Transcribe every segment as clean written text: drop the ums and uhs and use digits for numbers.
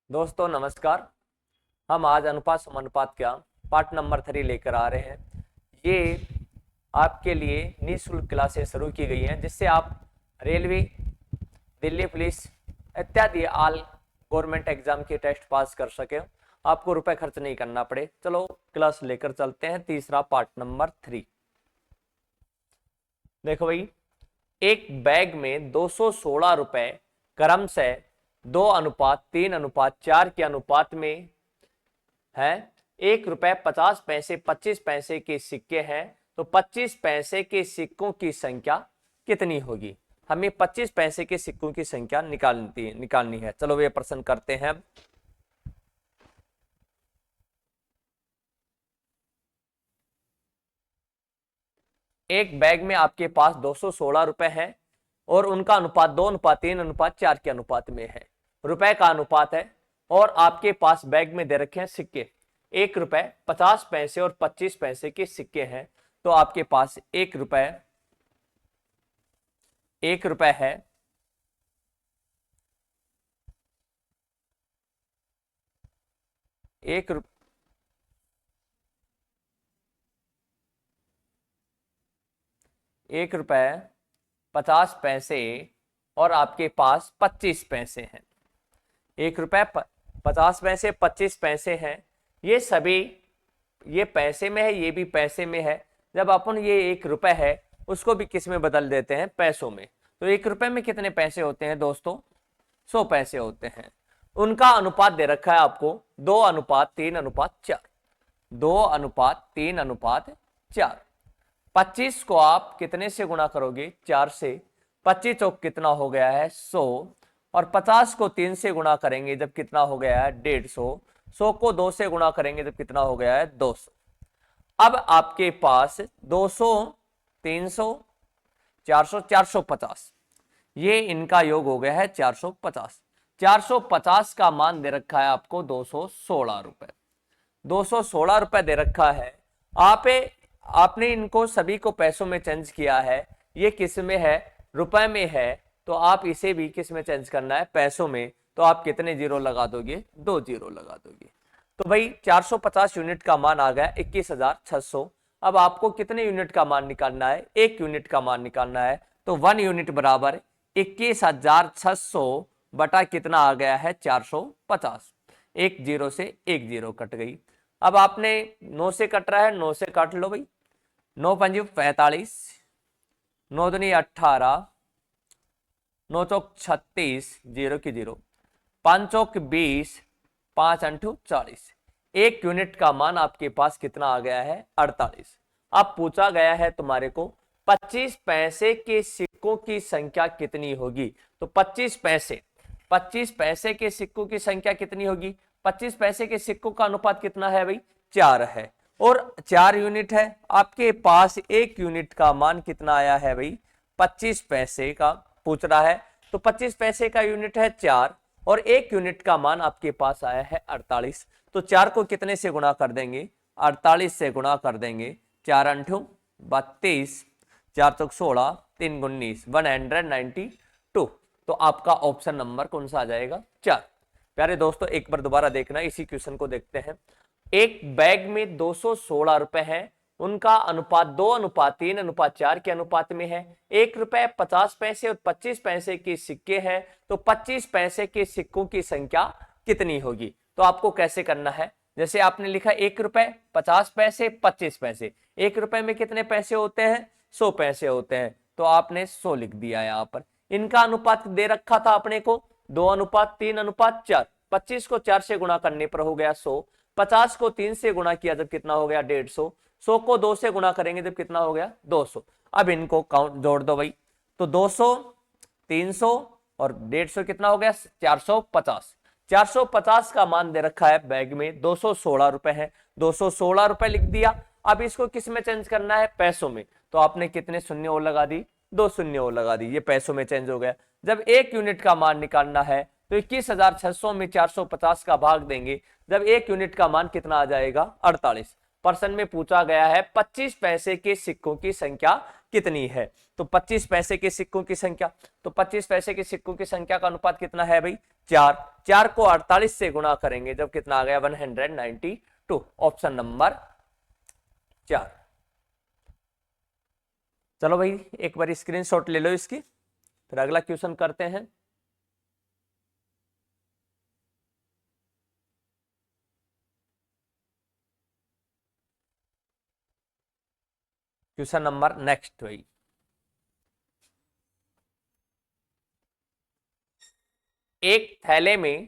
दोस्तों नमस्कार। हम आज अनुपात समानुपात का पार्ट नंबर 3 लेकर आ रहे हैं। ये आपके लिए निःशुल्क क्लासें शुरू की गई हैं जिससे आप रेलवे, दिल्ली पुलिस इत्यादि ऑल गवर्नमेंट एग्जाम के टेस्ट पास कर सके, आपको रुपए खर्च नहीं करना पड़े। चलो क्लास लेकर चलते हैं। तीसरा पार्ट नंबर 3। देखो भाई, एक बैग में 216 रुपए क्रमशः 2:3:4 के अनुपात में है। 1 रुपए 50 पैसे 25 पैसे के सिक्के हैं, तो 25 पैसे के सिक्कों की संख्या कितनी होगी? हमें 25 पैसे के सिक्कों की संख्या निकालनी है। चलो ये प्रश्न करते हैं। एक बैग में आपके पास 216 रुपए हैं और उनका अनुपात 2:3:4 के अनुपात में है। रुपए का अनुपात है और आपके पास बैग में दे रखे हैं सिक्के। 1 रुपए 50 पैसे और 25 पैसे के सिक्के हैं, तो आपके पास 1 रुपए है, 1 रुपए 1 रुपए 50 पैसे और आपके पास 25 पैसे हैं। 1 रुपए 50 पैसे 25 पैसे हैं। ये सभी ये पैसे में है, ये भी पैसे में है। जब अपन ये 1 रुपए है उसको भी किस में बदल देते हैं? पैसों में। तो 1 रुपए में कितने पैसे होते हैं दोस्तों? 100 पैसे होते हैं। उनका अनुपात दे रखा है आपको 2:3:4। 2:3:4। 25 को आप कितने से गुणा करोगे? 4 से। 25 चौक कितना हो गया है? 100। और 50 को 3 से गुणा करेंगे जब कितना हो गया है? 150। 100 को 2 से गुणा करेंगे जब कितना हो गया है? 200। अब आपके पास 200, 300, 400, 450, ये इनका योग हो गया है 450। 450 का मान दे रखा है आपको 216 रुपए। 216 रुपए दे रखा है। आपने इनको सभी को पैसों में चेंज किया है। ये किस में है? रुपए में है। तो आप इसे भी किस में चेंज करना है? पैसों में। तो आप कितने जीरो लगा दोगे? 2 जीरो लगा दोगे। तो भाई 450 यूनिट का मान आ गया 21,600। अब आपको कितने यूनिट का मान निकालना है? 1 यूनिट का मान निकालना है। तो 1 यूनिट बराबर 21,600 बटा कितना आ गया है? 450। एक जीरो से एक जीरो कट गई। अब आपने 9 से कट रहा है, 9 से काट लो भाई। 9 पंजी 45, 9 दूनी 18, 9 चौक 36, जीरो की जीरो, 5 चौक 20, 5 अंठू 40। 1 यूनिट का मान आपके पास कितना आ गया है? 48। अब पूछा गया है तुम्हारे को 25 पैसे के सिक्कों की संख्या कितनी होगी? तो 25 पैसे के सिक्कों की संख्या कितनी होगी? 25 पैसे के सिक्कों का अनुपात कितना है भाई? 4 है। और 4 यूनिट है आपके पास। 1 यूनिट का मान कितना आया है भाई? 25 पैसे का पूछ रहा है। तो 25 पैसे का यूनिट है 4 और 1 यूनिट का मान आपके पास आया है 48। तो 4 को कितने से गुणा कर देंगे? 48 से गुणा कर देंगे। 4 अंठू 32, 4 चौक 16, 3 19, 192। तो आपका ऑप्शन नंबर कौन सा आ जाएगा? 4। प्यारे दोस्तों एक बार दोबारा देखना, इसी क्वेश्चन को देखते हैं। एक बैग में 216 रुपए हैं, उनका अनुपात 2:3:4 के अनुपात में है। 1 रुपए 50 पैसे और 25 पैसे के सिक्के हैं, तो 25 पैसे के सिक्कों की संख्या कितनी होगी? तो आपको कैसे करना है? जैसे आपने लिखा 1 रुपए 50 पैसे 25 पैसे। 1 रुपए में कितने पैसे होते हैं? 100 पैसे होते हैं। तो आपने 100 लिख दिया यहां पर। इनका अनुपात दे रखा था अपने को 2:3:4। 25 को 4 से गुणा करने पर हो गया 100। 50 को 3 से गुणा किया जब कितना हो गया? 150। 100 को 2 से गुणा करेंगे जब कितना हो गया? 200। अब इनको काउंट जोड़ दो भाई। तो 200, 300 और 150 कितना हो गया? 450। 450 का मान दे रखा है बैग में 216 रुपए है। 216 रुपए लिख दिया। अब इसको किस में चेंज करना है? पैसों में। तो आपने कितने शून्य और लगा दी? 2 शून्य और लगा दी। ये पैसों में चेंज हो गया। जब 1 यूनिट का मान निकालना है तो 21,600 में 450 का भाग देंगे। जब 1 यूनिट का मान कितना आ जाएगा? 48। प्रश्न में पूछा गया है 25 पैसे के सिक्कों की संख्या कितनी है। तो 25 पैसे के सिक्कों की संख्या, तो 25 पैसे के सिक्कों की संख्या का अनुपात कितना है भाई, 4। 4 को 48 से गुणा करेंगे जब कितना आ गया 192। Option number 4। चलो भाई एक बार स्क्रीनशॉट ले लो इसकी, फिर अगला क्वेश्चन करते हैं। क्वेश्चन नंबर नेक्स्ट भाई, एक थैले में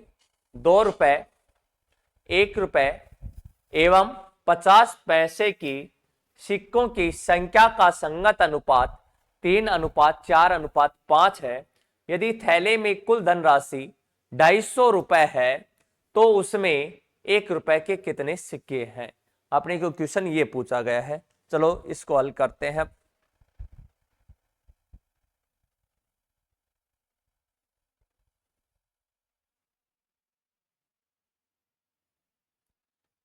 2 रुपए, 1 रुपए एवं 50 पैसे की सिक्कों की संख्या का संगत अनुपात 3:4:5 है। यदि थैले में कुल धनराशि 250 रुपए है तो उसमें 1 रुपए के कितने सिक्के हैं। अपने को क्वेश्चन ये पूछा गया है। चलो इसको हल करते हैं।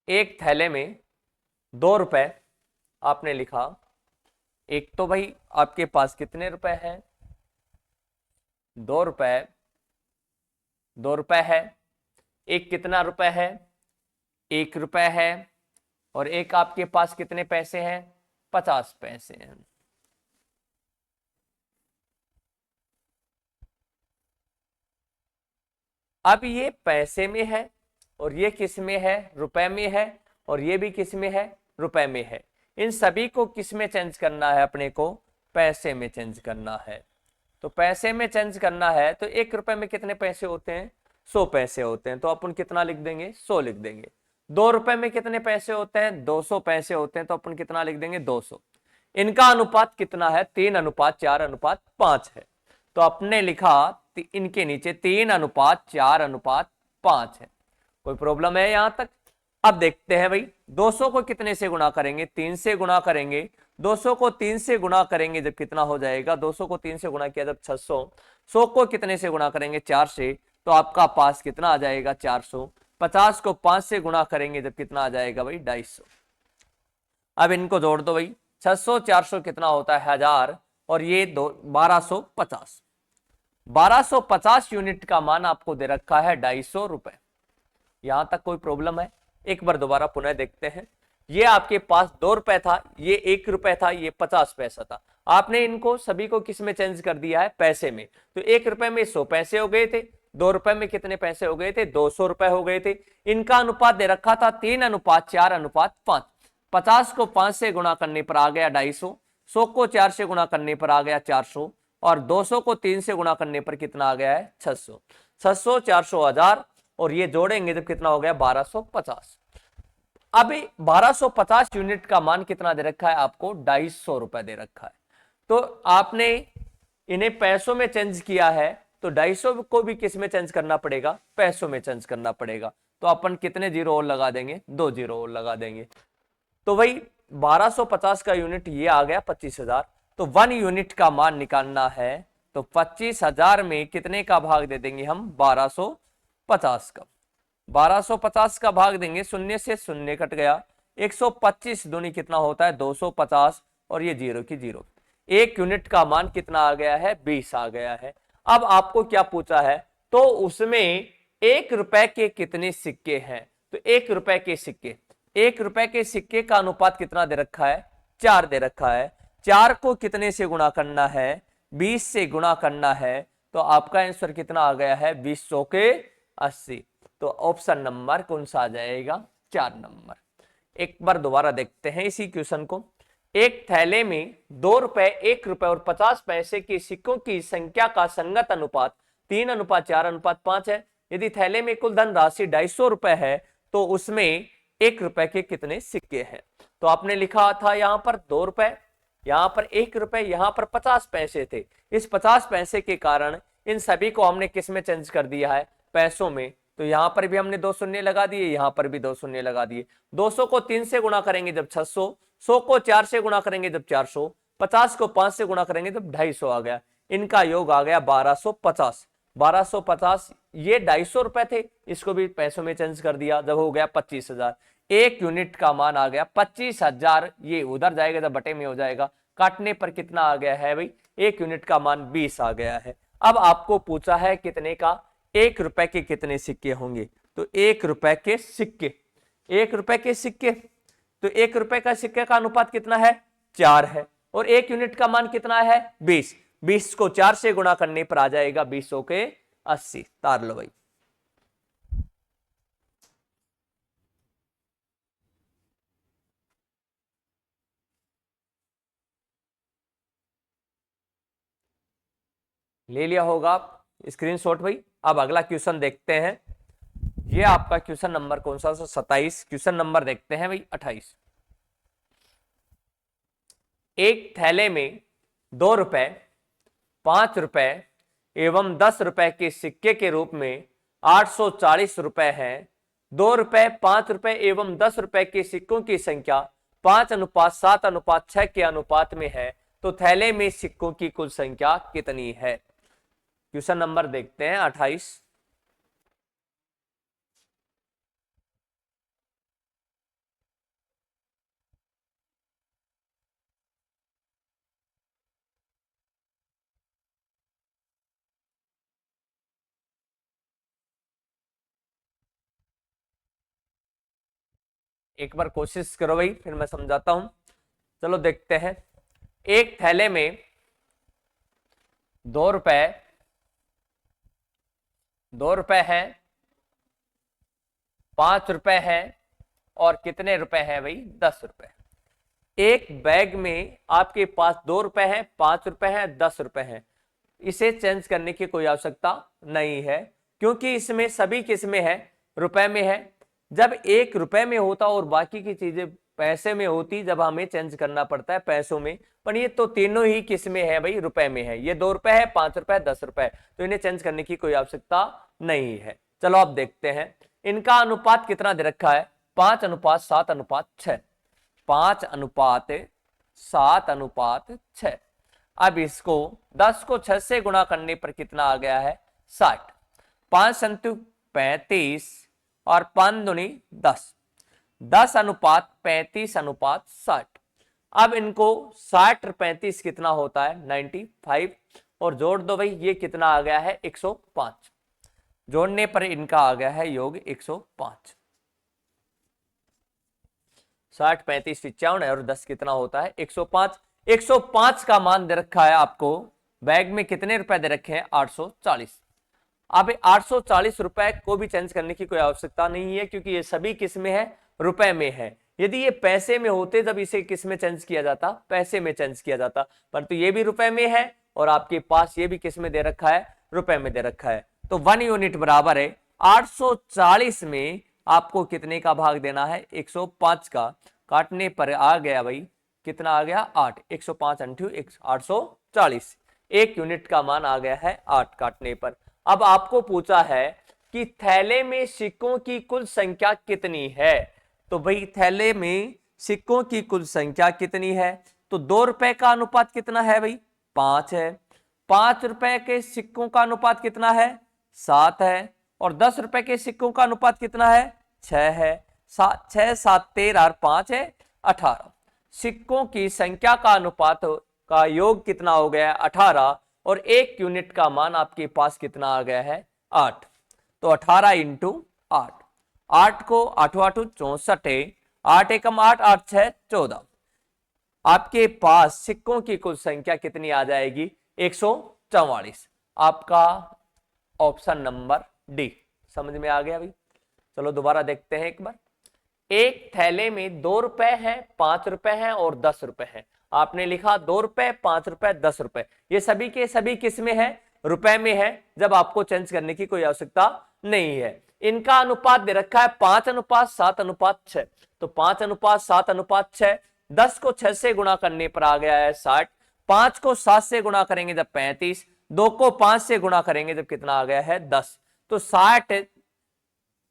एक थैले में 2 रुपए आपने लिखा, एक तो भाई आपके पास कितने रुपए हैं, 2 रुपए, 2 रुपए है। एक कितना रुपए है, 1 रुपए है। और एक आपके पास कितने पैसे हैं, 50 पैसे हैं। अब ये पैसे में है और ये किस में है, रुपए में है। और ये भी किस में है, रुपए में है। इन सभी को किस में चेंज करना है, अपने को पैसे में चेंज करना है। तो पैसे में चेंज करना है तो 1 रुपए में कितने पैसे होते हैं, 100 पैसे होते हैं। तो अपन कितना लिख देंगे, 100 लिख देंगे। 2 रुपए में कितने पैसे होते हैं, 200 पैसे होते हैं। तो अपन कितना लिख देंगे, 200। इनका अनुपात कितना है, 3:4:5 है। तो अपने लिखा इनके नीचे 3:4:5 है। कोई प्रॉब्लम है यहां तक। अब देखते हैं भाई 200 को कितने से गुणा करेंगे, 3 से गुणा करेंगे। 200 को 3 से गुणा करेंगे जब कितना हो जाएगा, 200 को 3 से गुणा किया जब 600। 100 को कितने से गुणा करेंगे, 4 से। तो आपका पास कितना आ जाएगा, 400। 50 को 5 से गुणा करेंगे जब कितना आ जाएगा भाई, 250। अब इनको जोड़ दो भाई, 600 400 कितना होता है, 1000। और ये 1250। 1250 यूनिट का मान आपको दे रखा है 250 रुपए। यहां तक कोई प्रॉब्लम है। एक बार दोबारा पुनः देखते हैं। ये आपके पास 2 रुपए था, ये 1 रुपए था, ये 50 पैसा था। आपने इनको सभी को किस में चेंज कर दिया है, पैसे में। तो 1 रुपए में 100 पैसे हो गए थे, 2 रुपए में कितने पैसे हो गए थे, 200 रुपए हो गए थे। इनका अनुपात दे रखा था 3:4:5। 50 को 5 से गुणा करने पर आ गया 250। 100 को 4 से गुणा करने पर आ गया 400। और 200 को 3 से गुणा करने पर कितना आ गया है, 600। 600 400 1000। और ये जोड़ेंगे जब कितना हो गया, 1250। अभी 1250 यूनिट का मान कितना दे रखा है आपको, 250 रुपए दे रखा है। तो आपने इन्हें पैसों में चेंज किया है, तो 250 को भी किस में चेंज करना पड़ेगा, पैसों में चेंज करना पड़ेगा। तो अपन कितने जीरो और लगा देंगे, 2 जीरो और लगा देंगे। तो भाई 1250 का यूनिट ये आ गया 25,000। तो 1 यूनिट का मान निकालना है तो 25,000 में कितने का भाग दे देंगे हम, 1250 का। 1250 का भाग देंगे, शून्य से शून्य कट गया। 125 दूनी कितना होता है, 250। और ये जीरो की जीरो। 1 यूनिट का मान कितना आ गया है, 20 आ गया है। अब आपको क्या पूछा है, तो उसमें 1 रुपए के कितने सिक्के हैं। तो 1 रुपए के सिक्के, 1 रुपए के सिक्के का अनुपात कितना दे रखा है, 4 दे रखा है। 4 को कितने से गुणा करना है, 20 से गुणा करना है। तो आपका आंसर कितना आ गया है, 20 चौके 80। तो ऑप्शन नंबर कौन सा आ जाएगा, 4 नंबर। एक बार दोबारा देखते हैं इसी क्वेश्चन को। एक थैले में 2 रुपए, 1 रुपए और 50 पैसे के सिक्कों की संख्या का संगत अनुपात 3:4:5 है। यदि थैले में कुल धन राशि 250 रुपए है तो उसमें 1 रुपए के कितने सिक्के हैं। तो आपने लिखा था यहां पर 2 रुपए, यहां पर 1 रुपए, यहां पर 50 पैसे थे। इस 50 पैसे के कारण इन सभी को हमने किस में चेंज कर दिया है, पैसों में। तो यहां पर भी हमने 2 शून्य लगा दिए, यहां पर भी 2 शून्य लगा दिए। 200 को 3 से गुणा करेंगे जब 600। 100 को 4 से गुणा करेंगे जब 400। 50 को 5 से गुणा करेंगे जब 250 आ गया। इनका योग आ गया 1250। 1250 ये 250 रुपए थे, इसको भी पैसों में चेंज कर दिया जब हो गया 25,000। 1 यूनिट का मान आ गया 25,000, ये उधर जाएगा जब बटे में हो जाएगा, काटने पर कितना आ गया है भाई, 1 यूनिट का मान 20 आ गया है। अब आपको पूछा है कितने का, 1 रुपए के कितने सिक्के होंगे, तो 1 रुपए के सिक्के, 1 रुपए के सिक्के, तो 1 रुपए का सिक्के का अनुपात कितना है, 4 है, और 1 यूनिट का मान कितना है, 20, 20 को 4 से गुणा करने पर आ जाएगा 20 के 80, तार लो भाई। ले लिया होगा आप स्क्रीनशॉट भाई। अब अगला क्वेश्चन देखते हैं, ये आपका क्वेश्चन नंबर कौन सा, 27, क्वेश्चन नंबर देखते हैं भाई 28। एक थैले में 2 रुपए, 5 रुपए एवं 10 रुपए के सिक्के के रूप में 840 रुपए हैं। 2 रुपए, 5 रुपए एवं 10 रुपए के सिक्कों की संख्या 5:7:6 के अनुपात में है, तो थैले में सिक्कों की कुल संख्या कितनी है। क्वेश्चन नंबर देखते हैं 28। एक बार कोशिश करो भाई, फिर मैं समझाता हूं। चलो देखते हैं, एक थैले में 2 रुपए, 2 रुपए है, 5 रुपए है, और कितने रुपए हैं भाई, 10 रुपए। एक बैग में आपके पास 2 रुपए है, 5 रुपए है, 10 रुपए है, इसे चेंज करने की कोई आवश्यकता नहीं है, क्योंकि इसमें सभी किस्में हैं रुपए में है। जब 1 रुपए में होता और बाकी की चीजें पैसे में होती, जब हमें चेंज करना पड़ता है पैसों में, पर ये तो तीनों ही किस्में हैं भाई रुपए में है। ये 2 रुपए है, 5 रुपए, 10 रुपए, तो इन्हें चेंज करने की कोई आवश्यकता नहीं है। चलो आप देखते हैं, इनका अनुपात कितना दे रखा है, 5:7:6, 5:7:6। अब इसको 10 को 6 से गुणा करने पर कितना आ गया है, 60। 5 संतु 35 और 5 दूनी 10, 10:35:60। अब इनको 60 और 35 कितना होता है, 95, और जोड़ दो भाई, ये कितना आ गया है, 105। जोड़ने पर इनका आ गया है योग 105। 60, 35, 55 और 10 कितना होता है, 105। 105 का मान दे रखा है आपको, बैग में कितने रुपए दे रखे हैं, 840। अब 840 रुपए को भी चेंज करने की कोई आवश्यकता नहीं है, क्योंकि ये सभी किस्में हैं रुपए में है। यदि ये पैसे में होते जब इसे किस में चेंज किया जाता, पैसे में चेंज किया जाता, परंतु ये भी रुपए में है और आपके पास ये भी किस में दे रखा है, रुपए में दे रखा है। तो 1 यूनिट बराबर है 840 में आपको कितने का भाग देना है, 105 का। काटने पर आ गया भाई, कितना आ गया, 8। 105 × 840, 1 यूनिट का मान आ गया है 8 काटने पर। अब आपको पूछा है कि थैले में सिक्कों की कुल संख्या कितनी है, तो भाई थैले में सिक्कों की कुल संख्या कितनी है, तो 2 रुपए का अनुपात कितना है भाई, 5 है। 5 रुपए के सिक्कों का अनुपात कितना है, 7 है, और 10 रुपए के सिक्कों का अनुपात कितना है, 6 है। 6, 7, 13 और 5 है 18। सिक्कों की संख्या का अनुपात का योग कितना हो गया है, 18, और 1 यूनिट का मान आपके पास कितना आ गया है, 8। तो 18 × 8, 8 को 8 8 64, 8 एकम 8, 8 6 14। आपके पास सिक्कों की कुल संख्या कितनी आ जाएगी, 144। आपका ऑप्शन नंबर डी। समझ में आ गया भाई। चलो दोबारा देखते हैं एक बार। एक थैले में 2 रुपए हैं, 5 रुपए हैं और 10 रुपए हैं। आपने लिखा 2 रुपए, 5 रुपए, 10 रुपए, ये सभी के सभी किस में है, रुपए में है, जब आपको चेंज करने की कोई आवश्यकता नहीं है। इनका अनुपात दे रखा है 5:7:6, तो 5:7:6। 10 को 6 से गुणा करने पर आ गया है 60। 5 को 7 से गुणा करेंगे जब 35, 2 को 5 से गुणा करेंगे जब कितना आ गया है 10। तो 60,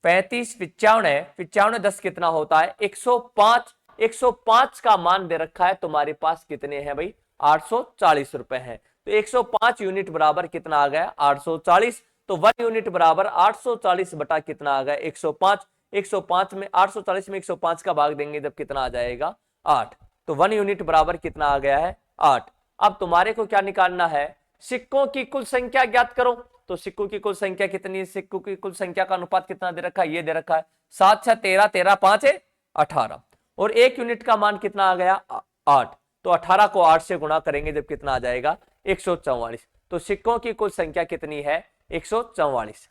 35, 55 है, 55 10 कितना होता है, 105। 105 का मान दे रखा है, तुम्हारे पास कितने हैं भाई, 840 रुपए हैं। तो 105 यूनिट बराबर कितना आ गया, 840। तो 1 यूनिट बराबर 840 बटा कितना आ गया, 105। 105 में 840 में 105 का भाग देंगे जब कितना आ जाएगा 8। तो 1 यूनिट बराबर कितना आ गया है 8। अब तुम्हारे को क्या निकालना है, सिक्कों की कुल संख्या ज्ञात करो। तो सिक्कों की कुल संख्या कितनी है, सिक्कों की कुल संख्या का अनुपात कितना दे रखा है, ये दे रखा है 7 6 13, 13 5 18, और 1 यूनिट का मान कितना आ गया 8। तो 18 को 8 से गुणा करेंगे जब कितना आ जाएगा 144। तो सिक्कों की कुल संख्या कितनी है 144।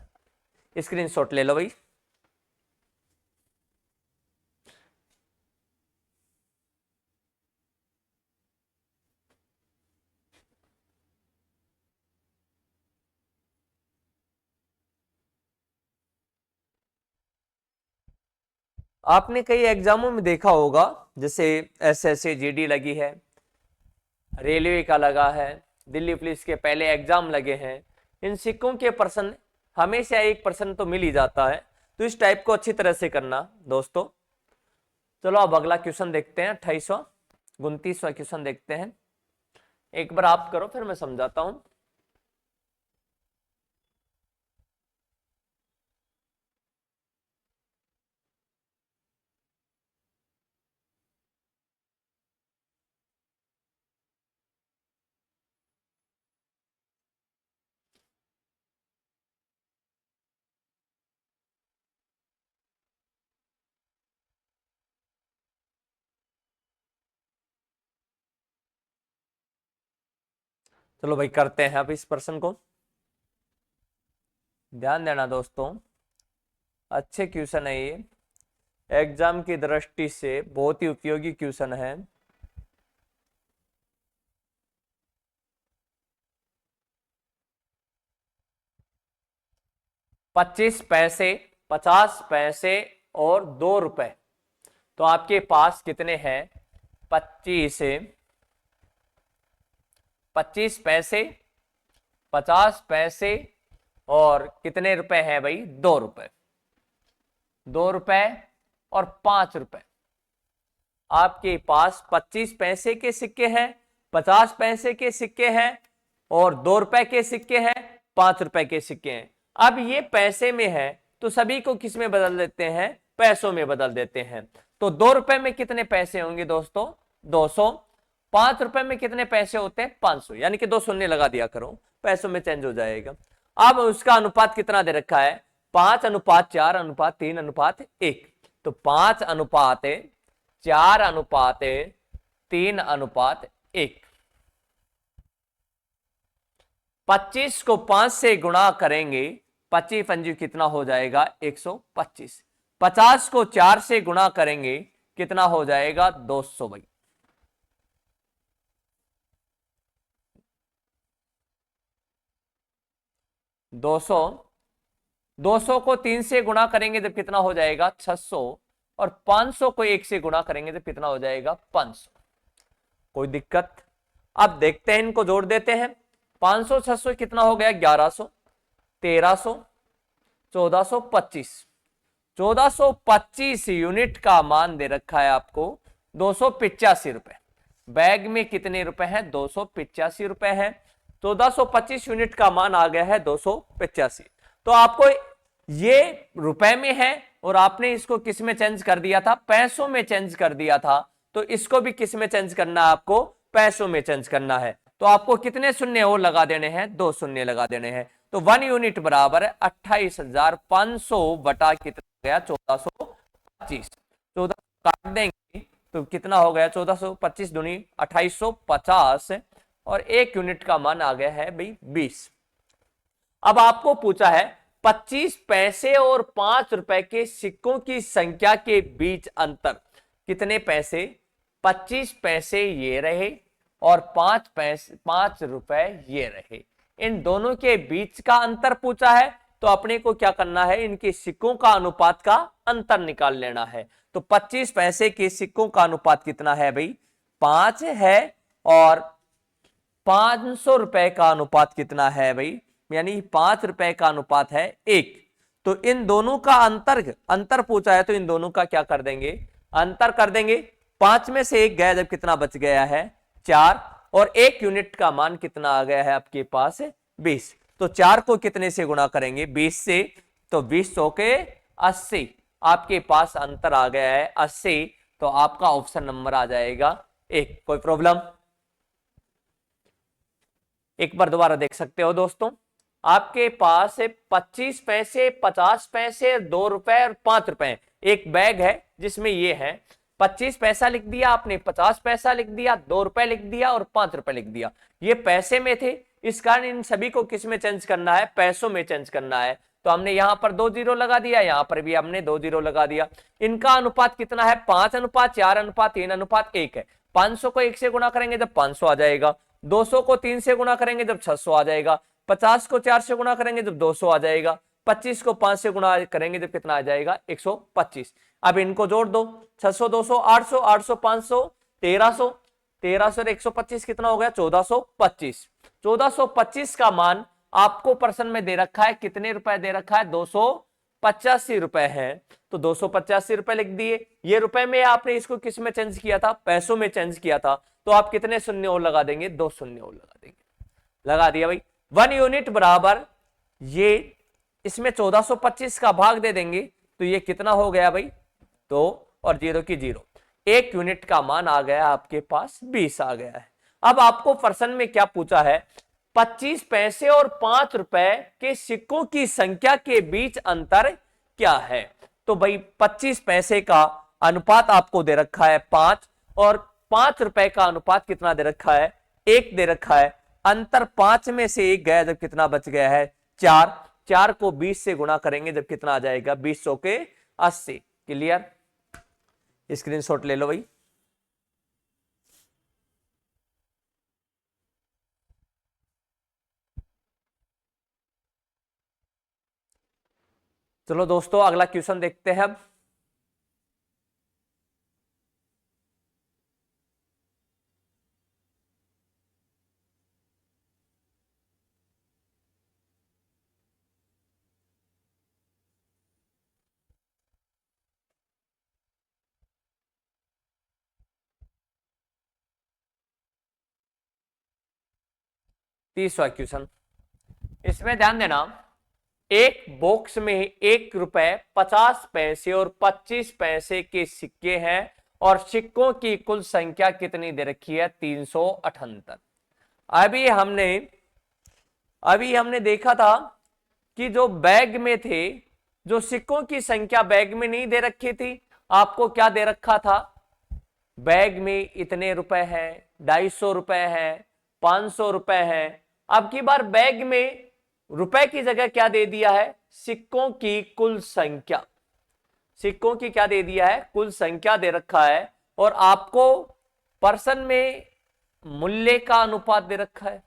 स्क्रीनशॉट ले लो भाई। आपने कई एग्जामों में देखा होगा, जैसे एसएससी जीडी लगी है, रेलवे का लगा है, दिल्ली पुलिस के पहले एग्जाम लगे हैं, इन सिक्कों के प्रश्न हमेशा एक प्रश्न तो मिल ही जाता है। तो इस टाइप को अच्छी तरह से करना दोस्तों। चलो अब अगला क्वेश्चन देखते हैं, 28वां 29वां क्वेश्चन देखते हैं। एक बार आप करो फिर मैं समझाता हूं। चलो भाई करते हैं अब इस प्रश्न को, ध्यान देना दोस्तों, अच्छे क्वेश्चन है ये, एग्जाम की दृष्टि से बहुत ही उपयोगी क्वेश्चन है। पच्चीस पैसे, 50 पैसे और 2 रुपए। तो आपके पास कितने हैं 25 पैसे, 50 पैसे और कितने रुपए हैं भाई 2 रुपए, 2 रुपए और 5 रुपए। आपके पास 25 पैसे के सिक्के हैं, 50 पैसे के सिक्के हैं और 2 रुपए के सिक्के हैं, 5 रुपए के सिक्के हैं। अब ये पैसे में है तो सभी को किस में बदल देते हैं, पैसों में बदल देते हैं। तो 2 रुपए में कितने पैसे होंगे दोस्तों 200, 5 रुपए में कितने पैसे होते हैं 500, यानी कि 2 शून्य लगा दिया करो, पैसों में चेंज हो जाएगा। अब उसका अनुपात कितना दे रखा है 5:4:3:1। तो 5:4:3:1। 25 को 5 से गुणा करेंगे, 25 पंजी कितना हो जाएगा 125। 50 को 4 से गुणा करेंगे कितना हो जाएगा 200 भाई। 200 को 3 से गुणा करेंगे जब कितना हो जाएगा 600, और 500 को 1 से गुणा करेंगे जब कितना हो जाएगा 500। कोई दिक्कत? अब देखते हैं, इनको जोड़ देते हैं। 500 600 कितना हो गया 1100, 1300, 1425। 1425 यूनिट का मान दे रखा है आपको 285 रुपए। बैग में कितने रुपए हैं 285 रुपए हैं। 1425 यूनिट का मान आ गया है 285। तो आपको ये रुपए में है और आपने इसको किस में चेंज कर दिया था, पैसों में चेंज कर दिया था। तो इसको भी किस में चेंज करना है, आपको पैसों में चेंज करना है। तो आपको कितने शून्य और लगा देने हैं 2 शून्य लगा देने हैं। तो 1 यूनिट बराबर है 28,500 बटा कितना गया 1425। 14 काट देंगे तो कितना हो गया 1425 दूनी 2850, और 1 यूनिट का मान आ गया है भाई 20। अब आपको पूछा है 25 पैसे और 5 रुपए के सिक्कों की संख्या के बीच अंतर कितने पैसे, 25 पैसे ये रहे और 5 रुपए ये रहे। इन दोनों के बीच का अंतर पूछा है, तो अपने को क्या करना है, इनके सिक्कों का अनुपात का अंतर निकाल लेना है। तो 25 पैसे के सिक्कों का अनुपात कितना है भाई 5 है, और 500 रुपए का अनुपात कितना है भाई, यानी 5 रुपए का अनुपात है 1। तो इन दोनों का अंतर पूछा है, तो इन दोनों का क्या कर देंगे, अंतर कर देंगे। 5 में से 1 गया जब कितना बच गया है 4, और 1 यूनिट का मान कितना आ गया है आपके पास 20। तो 4 को कितने से गुणा करेंगे 20 से, तो 20 100 के 80, आपके पास अंतर आ गया है 80, तो आपका ऑप्शन नंबर आ जाएगा 1। कोई प्रॉब्लम? एक बार दोबारा देख सकते हो दोस्तों, आपके पास 25 पैसे, 50 पैसे, 2 रुपए और 5 रुपए एक बैग है जिसमें ये है। 25 पैसा लिख दिया आपने, 50 पैसा लिख दिया, 2 रुपए लिख दिया और 5 रुपए लिख दिया। ये पैसे में थे, इस कारण इन सभी को किस में चेंज करना है? पैसों में चेंज करना है। तो हमने यहां पर 2 जीरो लगा दिया, यहां पर भी हमने 2 जीरो लगा दिया। इनका अनुपात कितना है? 5:4:3:1 है। 500 को 1 से गुणा करेंगे जब 500 आ जाएगा, 200 को 3 से गुणा करेंगे जब 600 आ जाएगा, 50 को 4 से गुणा करेंगे जब 200 आ जाएगा, 25 को 5 से गुणा करेंगे जब कितना आ जाएगा? 125। अब इनको जोड़ दो, 600, 200, 800, 800, 500, 1300, 1300 और 125 कितना हो गया? 1425। 1425 का मान आपको पर्सन में दे रखा है, कितने रुपए दे रखा है? 285 रुपए है। तो 285 रुपए लिख दिए। ये रुपए में आपने इसको किस में चेंज किया था? पैसों में चेंज किया था। तो आप कितने शून्य और लगा देंगे? 2 शून्य और लगा देंगे। लगा दिया भाई। 1 यूनिट बराबर ये, इसमें 1425 का भाग दे देंगे तो ये कितना हो गया भाई? 2 और 0 की 0। 1 यूनिट का मान आ गया आपके पास 20 आ गया है। अब आपको प्रश्न में क्या पूछा है? 25 पैसे और 5 रुपए के सिक्कों की संख्या के बीच अंतर क्या है? तो भाई 25 पैसे का अनुपात आपको दे रखा है 5 और 5 रुपए का अनुपात कितना दे रखा है? 1 दे रखा है। अंतर 5 में से 1 गया जब कितना बच गया है? 4। 4 को 20 से गुणा करेंगे जब कितना आ जाएगा? 20 चौके 80। क्लियर? स्क्रीनशॉट ले लो भाई। चलो दोस्तों अगला क्वेश्चन देखते हैं अब। तीसरा क्वेश्चन, इसमें ध्यान देना, एक बॉक्स में 1 रुपए 50 पैसे और 25 पैसे के सिक्के हैं और सिक्कों की कुल संख्या कितनी दे रखी है? 378। अभी हमने देखा था कि जो बैग में थे, जो सिक्कों की संख्या बैग में नहीं दे रखी थी, आपको क्या दे रखा था? बैग में इतने रुपए हैं, 250 रुपए हैं, 500 रुपए हैं। अब की बार बैग में रुपए की जगह क्या दे दिया है? सिक्कों की कुल संख्या। सिक्कों की क्या दे दिया है? कुल संख्या दे रखा है। और आपको पर्सन में मूल्य का अनुपात दे रखा है,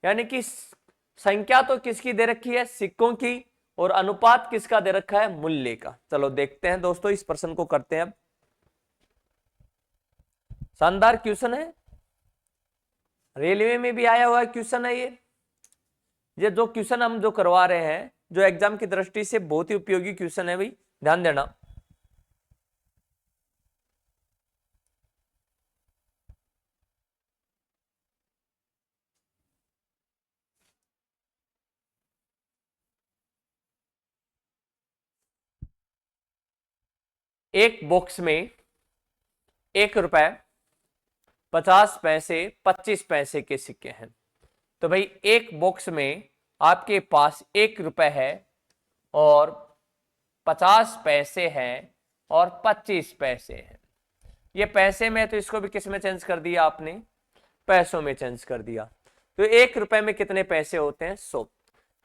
यानी कि संख्या तो किसकी दे रखी है? सिक्कों की, और अनुपात किसका दे रखा है? मूल्य का। चलो देखते हैं दोस्तों, इस प्रश्न को करते हैं अब। शानदार क्वेश्चन है, रेलवे में भी आया हुआ क्वेश्चन है ये जो क्वेश्चन हम जो करवा रहे हैं, जो एग्जाम की दृष्टि से बहुत ही उपयोगी क्वेश्चन है भाई, ध्यान देना। एक बॉक्स में 1 रुपए 50 पैसे 25 पैसे के सिक्के हैं। तो भाई एक बॉक्स में आपके पास 1 रुपए है और 50 पैसे हैं और 25 पैसे हैं। ये पैसे में, तो इसको भी किस में चेंज कर दिया आपने? पैसों में चेंज कर दिया। तो 1 रुपए में कितने पैसे होते हैं? 100।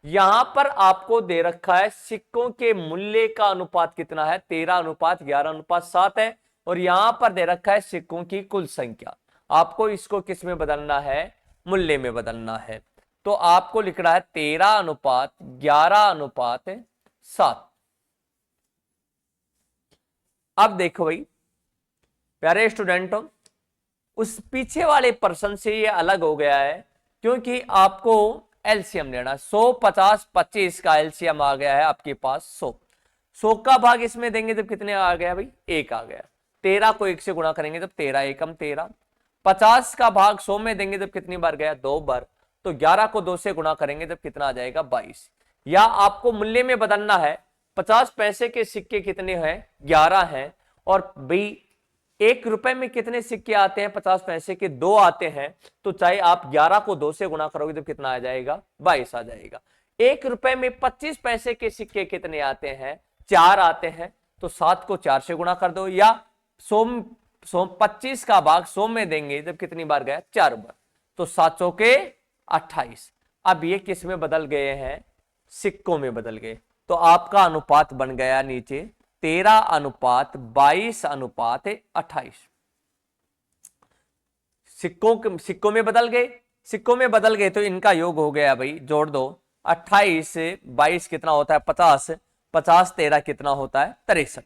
यहां पर आपको दे रखा है सिक्कों के मूल्य का अनुपात कितना है? 13:11:7 है। और यहां पर दे रखा है सिक्कों की कुल संख्या। आपको इसको किस में बदलना है? मूल्य में बदलना है। तो आपको लिखना है 13:11:7। अब देखो भाई प्यारे स्टूडेंटों, उस पीछे वाले पर्सन से ये अलग हो गया है, क्योंकि आपको एलसीएम लेना। 100, 50, 25 का एलसीएम आ गया है आपके पास 100। 100 का भाग इसमें देंगे जब कितने आ गया भाई? 1 आ गया। 13 को 1 से गुणा करेंगे जब 13 एकम 13। 50 का भाग 100 में देंगे जब कितनी बार गया? 2 बार। तो 11 को 2 से गुणा करेंगे जब कितना आ जाएगा? 22। या आपको मूल्य में बदलना है 50 पैसे के सिक्के कितने हैं, 11 हैं। और भाई 1 रुपए में कितने सिक्के आते हैं, 50 पैसे के 2 आते हैं। तो चाहे आप 11 को 2 से गुणा करोगे तो कितना आ जाएगा, 22 आ जाएगा। 1 रुपए में 25 पैसे के सिक्के कितने आते हैं, 4 आते हैं। तो 7 को 4 से गुणा कर दो, या 25 का भाग 100 में देंगे जब कितनी बार गया, 4 बार। तो 7 चौके 28। अब ये किस में बदल गए हैं, सिक्कों में बदल गए। तो आपका अनुपात बन गया नीचे 13:22:28। सिक्कों में बदल गए, सिक्कों में बदल गए तो इनका योग हो गया भाई, जोड़ दो। 28 से 22 कितना होता है, 50। 50 13 कितना होता है, 63।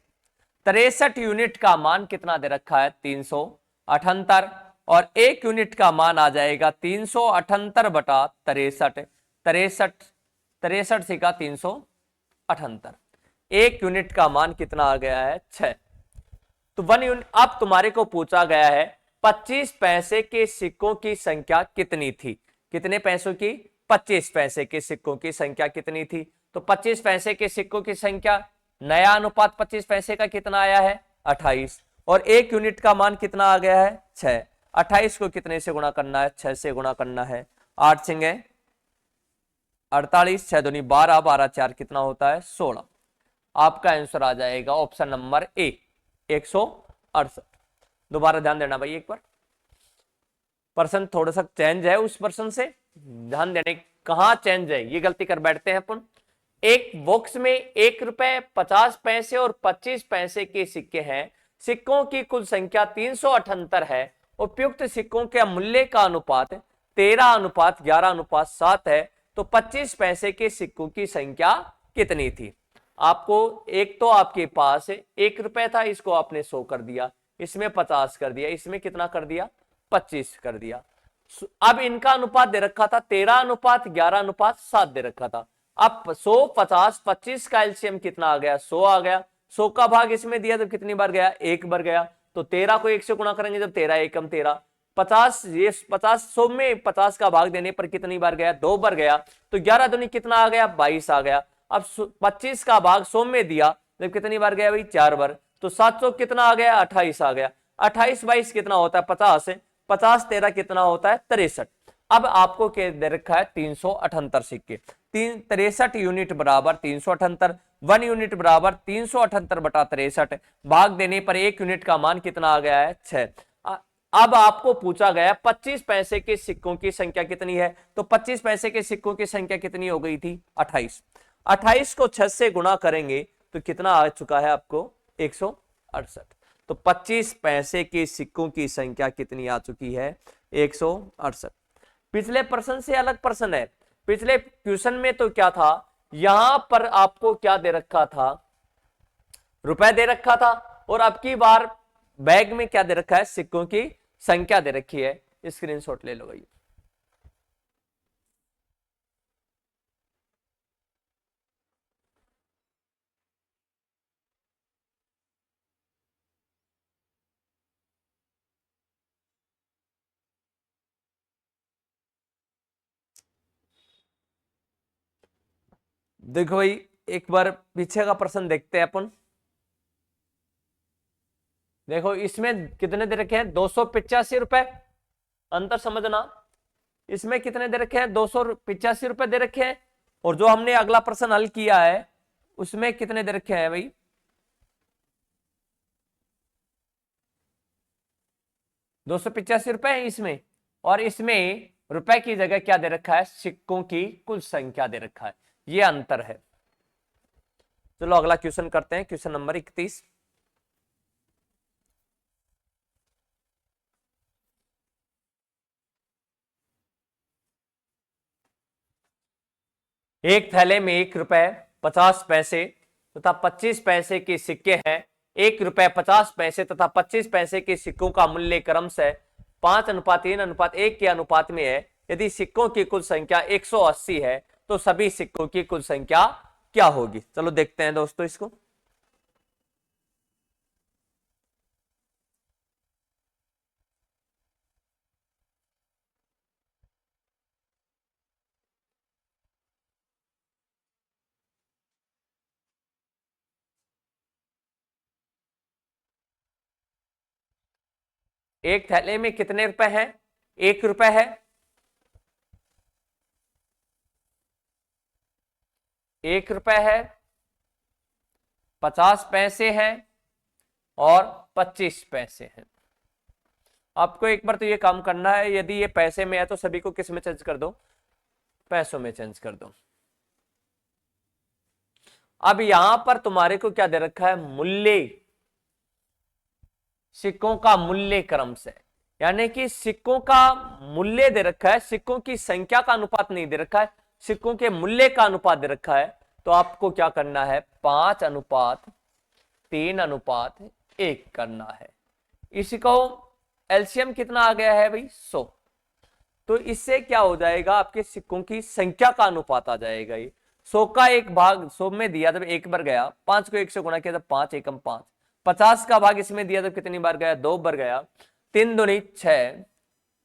63 यूनिट का मान कितना दे रखा है, 378। और 1 यूनिट का मान आ जाएगा 378/63। 63 से का 378। 1 यूनिट का मान कितना आ गया है, 6। तो 1 यूनिट। अब तुम्हारे को पूछा गया है 25 पैसे के सिक्कों की संख्या कितनी थी। कितने पैसों की, 25 पैसे के सिक्कों की संख्या कितनी थी। तो 25 पैसे के सिक्कों की संख्या, नया अनुपात 25 पैसे का कितना आया है, 28। और 1 यूनिट का मान कितना आ गया है, 6। 28 को कितने से गुणा करना है, 6 से गुणा करना है। 8 सिंगे 48, 6 दूनी 12, 12 4 कितना होता है, 16। आपका आंसर आ जाएगा ऑप्शन नंबर ए, 168। दोबारा ध्यान देना भाई, एक बार पर्सन थोड़ा सा चेंज है उस पर्सन से, ध्यान देने कहां चेंज है, ये गलती कर बैठते हैं अपन। एक बॉक्स में 1 रुपए 50 पैसे और 25 पैसे के सिक्के हैं। सिक्कों की कुल संख्या 378 है। उपयुक्त सिक्कों के मूल्य का अनुपात 13:11:7 है। तो 25 पैसे के सिक्कों की संख्या कितनी थी। आपको एक तो आपके पास 1 रुपए था, इसको आपने 100 कर दिया, इसमें 50 कर दिया, इसमें कितना कर दिया, 25 कर दिया। अब इनका अनुपात दे रखा था 13:11:7 दे रखा था। अब 100 50 25 का एलसीएम कितना आ गया, 100 आ गया। 100 का भाग इसमें दिया तो कितनी बार गया, 1 बार गया। तो 13 को 1 से गुणा करेंगे जब 13 एकम 13। 50 ये 50 100 में 50 का भाग देने पर कितनी बार गया, 2 बार गया। तो 11 दूनी कितना आ गया, 22 आ गया। अब 25 का भाग 100 में दिया जब कितनी बार गया भाई, 4 बार। तो 700 कितना आ गया, 28 आ गया। 28 22 कितना होता है, 50। 50 13 कितना होता है, 63। अब आपको दे रखा है 378 सिक्के। 63 यूनिट बराबर 378। 1 यूनिट बराबर 378/63। भाग देने पर 1 यूनिट का मान कितना आ गया है, 6। अब आपको पूछा गया 25 पैसे के सिक्कों की संख्या कितनी है। तो 25 पैसे के सिक्कों की संख्या कितनी हो गई थी, 28। 28 को 6 से गुणा करेंगे तो कितना आ चुका है आपको, 168। तो 25 पैसे के सिक्कों की संख्या कितनी आ चुकी है, 168। पिछले प्रश्न से अलग प्रश्न है। पिछले क्वेश्चन में तो क्या था, यहां पर आपको क्या दे रखा था, रुपए दे रखा था। और अब की बार बैग में क्या दे रखा है, सिक्कों की संख्या दे रखी है। स्क्रीनशॉट ले लो भाई। देखो भाई, एक बार पीछे का प्रश्न देखते हैं अपन। देखो इसमें कितने दे रखे हैं, 285 रुपए। अंतर समझना, इसमें कितने दे रखे हैं, 285 रुपए दे रखे हैं। और जो हमने अगला प्रश्न हल किया है उसमें कितने दे रखे हैं भाई, 285 रुपए है इसमें। और इसमें रुपए की जगह क्या दे रखा है, सिक्कों की कुल संख्या दे रखा है। ये अंतर है। चलो अगला क्वेश्चन करते हैं, क्वेश्चन नंबर 31। एक थैले में 1 रुपए 50 पैसे तथा 25 पैसे के सिक्के हैं। 1 रुपए 50 पैसे तथा 25 पैसे के सिक्कों का मूल्य क्रमशः 5:3:1 के अनुपात में है। यदि सिक्कों की कुल संख्या 180 है तो सभी सिक्कों की कुल संख्या क्या होगी। चलो देखते हैं दोस्तों इसको। एक थैले में कितने रुपए हैं? 1 रुपए है। 1 रुपए है, 50 पैसे हैं और 25 पैसे हैं। आपको एक बार तो ये काम करना है, यदि ये पैसे में है तो सभी को किस में चेंज कर दो? पैसों में चेंज कर दो। अब यहां पर तुम्हारे को क्या दे रखा है? मूल्य, सिक्कों का मूल्य क्रम से, यानी कि सिक्कों का मूल्य दे रखा है, सिक्कों की संख्या का अनुपात नहीं दे रखा है, सिक्कों के मूल्य का अनुपात दे रखा है। तो आपको क्या करना है? 5:3:1 करना है। इसी को एलसीएम कितना आ गया है भाई? 100। तो इससे क्या हो जाएगा? आपके सिक्कों की संख्या का अनुपात आ जाएगा। ये 100 का एक भाग 100 में दिया जब एक बार गया, 5 को 1 से गुणा किया जब 5 एकम 5। 50 का भाग इसमें दिया जब कितनी बार गया? 2 बार गया। 3 दूनी 6।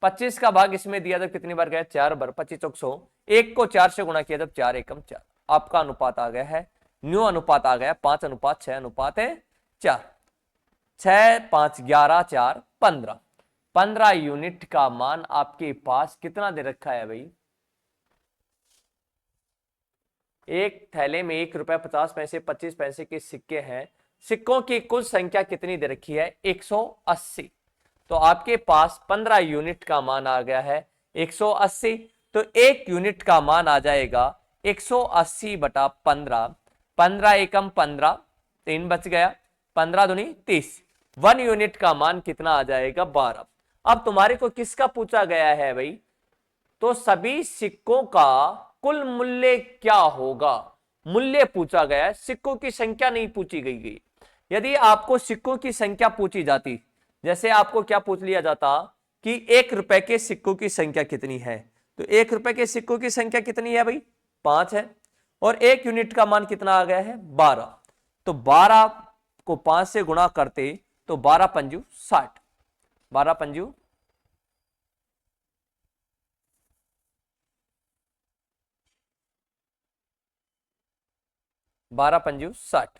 25 का भाग इसमें दिया जब कितनी बार गया? 4 बार। 25 चौक 100। 1 को 4 से गुणा किया जब 4 एकम 4। आपका अनुपात आ गया है, न्यू अनुपात आ गया 5:6:4। 6 5 11 4 15। 15 यूनिट का मान आपके पास कितना दे रखा है भाई? एक थैले में 1 रुपए 50 पैसे 25 पैसे के सिक्के हैं। सिक्कों की कुल संख्या कितनी दे रखी है? 180। तो आपके पास 15 यूनिट का मान आ गया है 180। तो 1 यूनिट का मान आ जाएगा 180/15। 15 एकम 15, 3 बच गया। 15 दूनी 30। 1 यूनिट का मान कितना आ जाएगा? 12। अब तुम्हारे को किसका पूछा गया है भाई? तो सभी सिक्कों का कुल मूल्य क्या होगा, मूल्य पूछा गया है, सिक्कों की संख्या नहीं पूछी गई। यदि आपको सिक्कों की संख्या पूछी जाती, जैसे आपको क्या पूछ लिया जाता कि 1 रुपए के सिक्कों की संख्या कितनी है, तो 1 रुपए के सिक्कों की संख्या कितनी है भाई? 5 है। और 1 यूनिट का मान कितना आ गया है? 12। तो 12 को 5 से गुणा करते तो 12 पंजू 60। 12 पंजू 12 पंजू 60।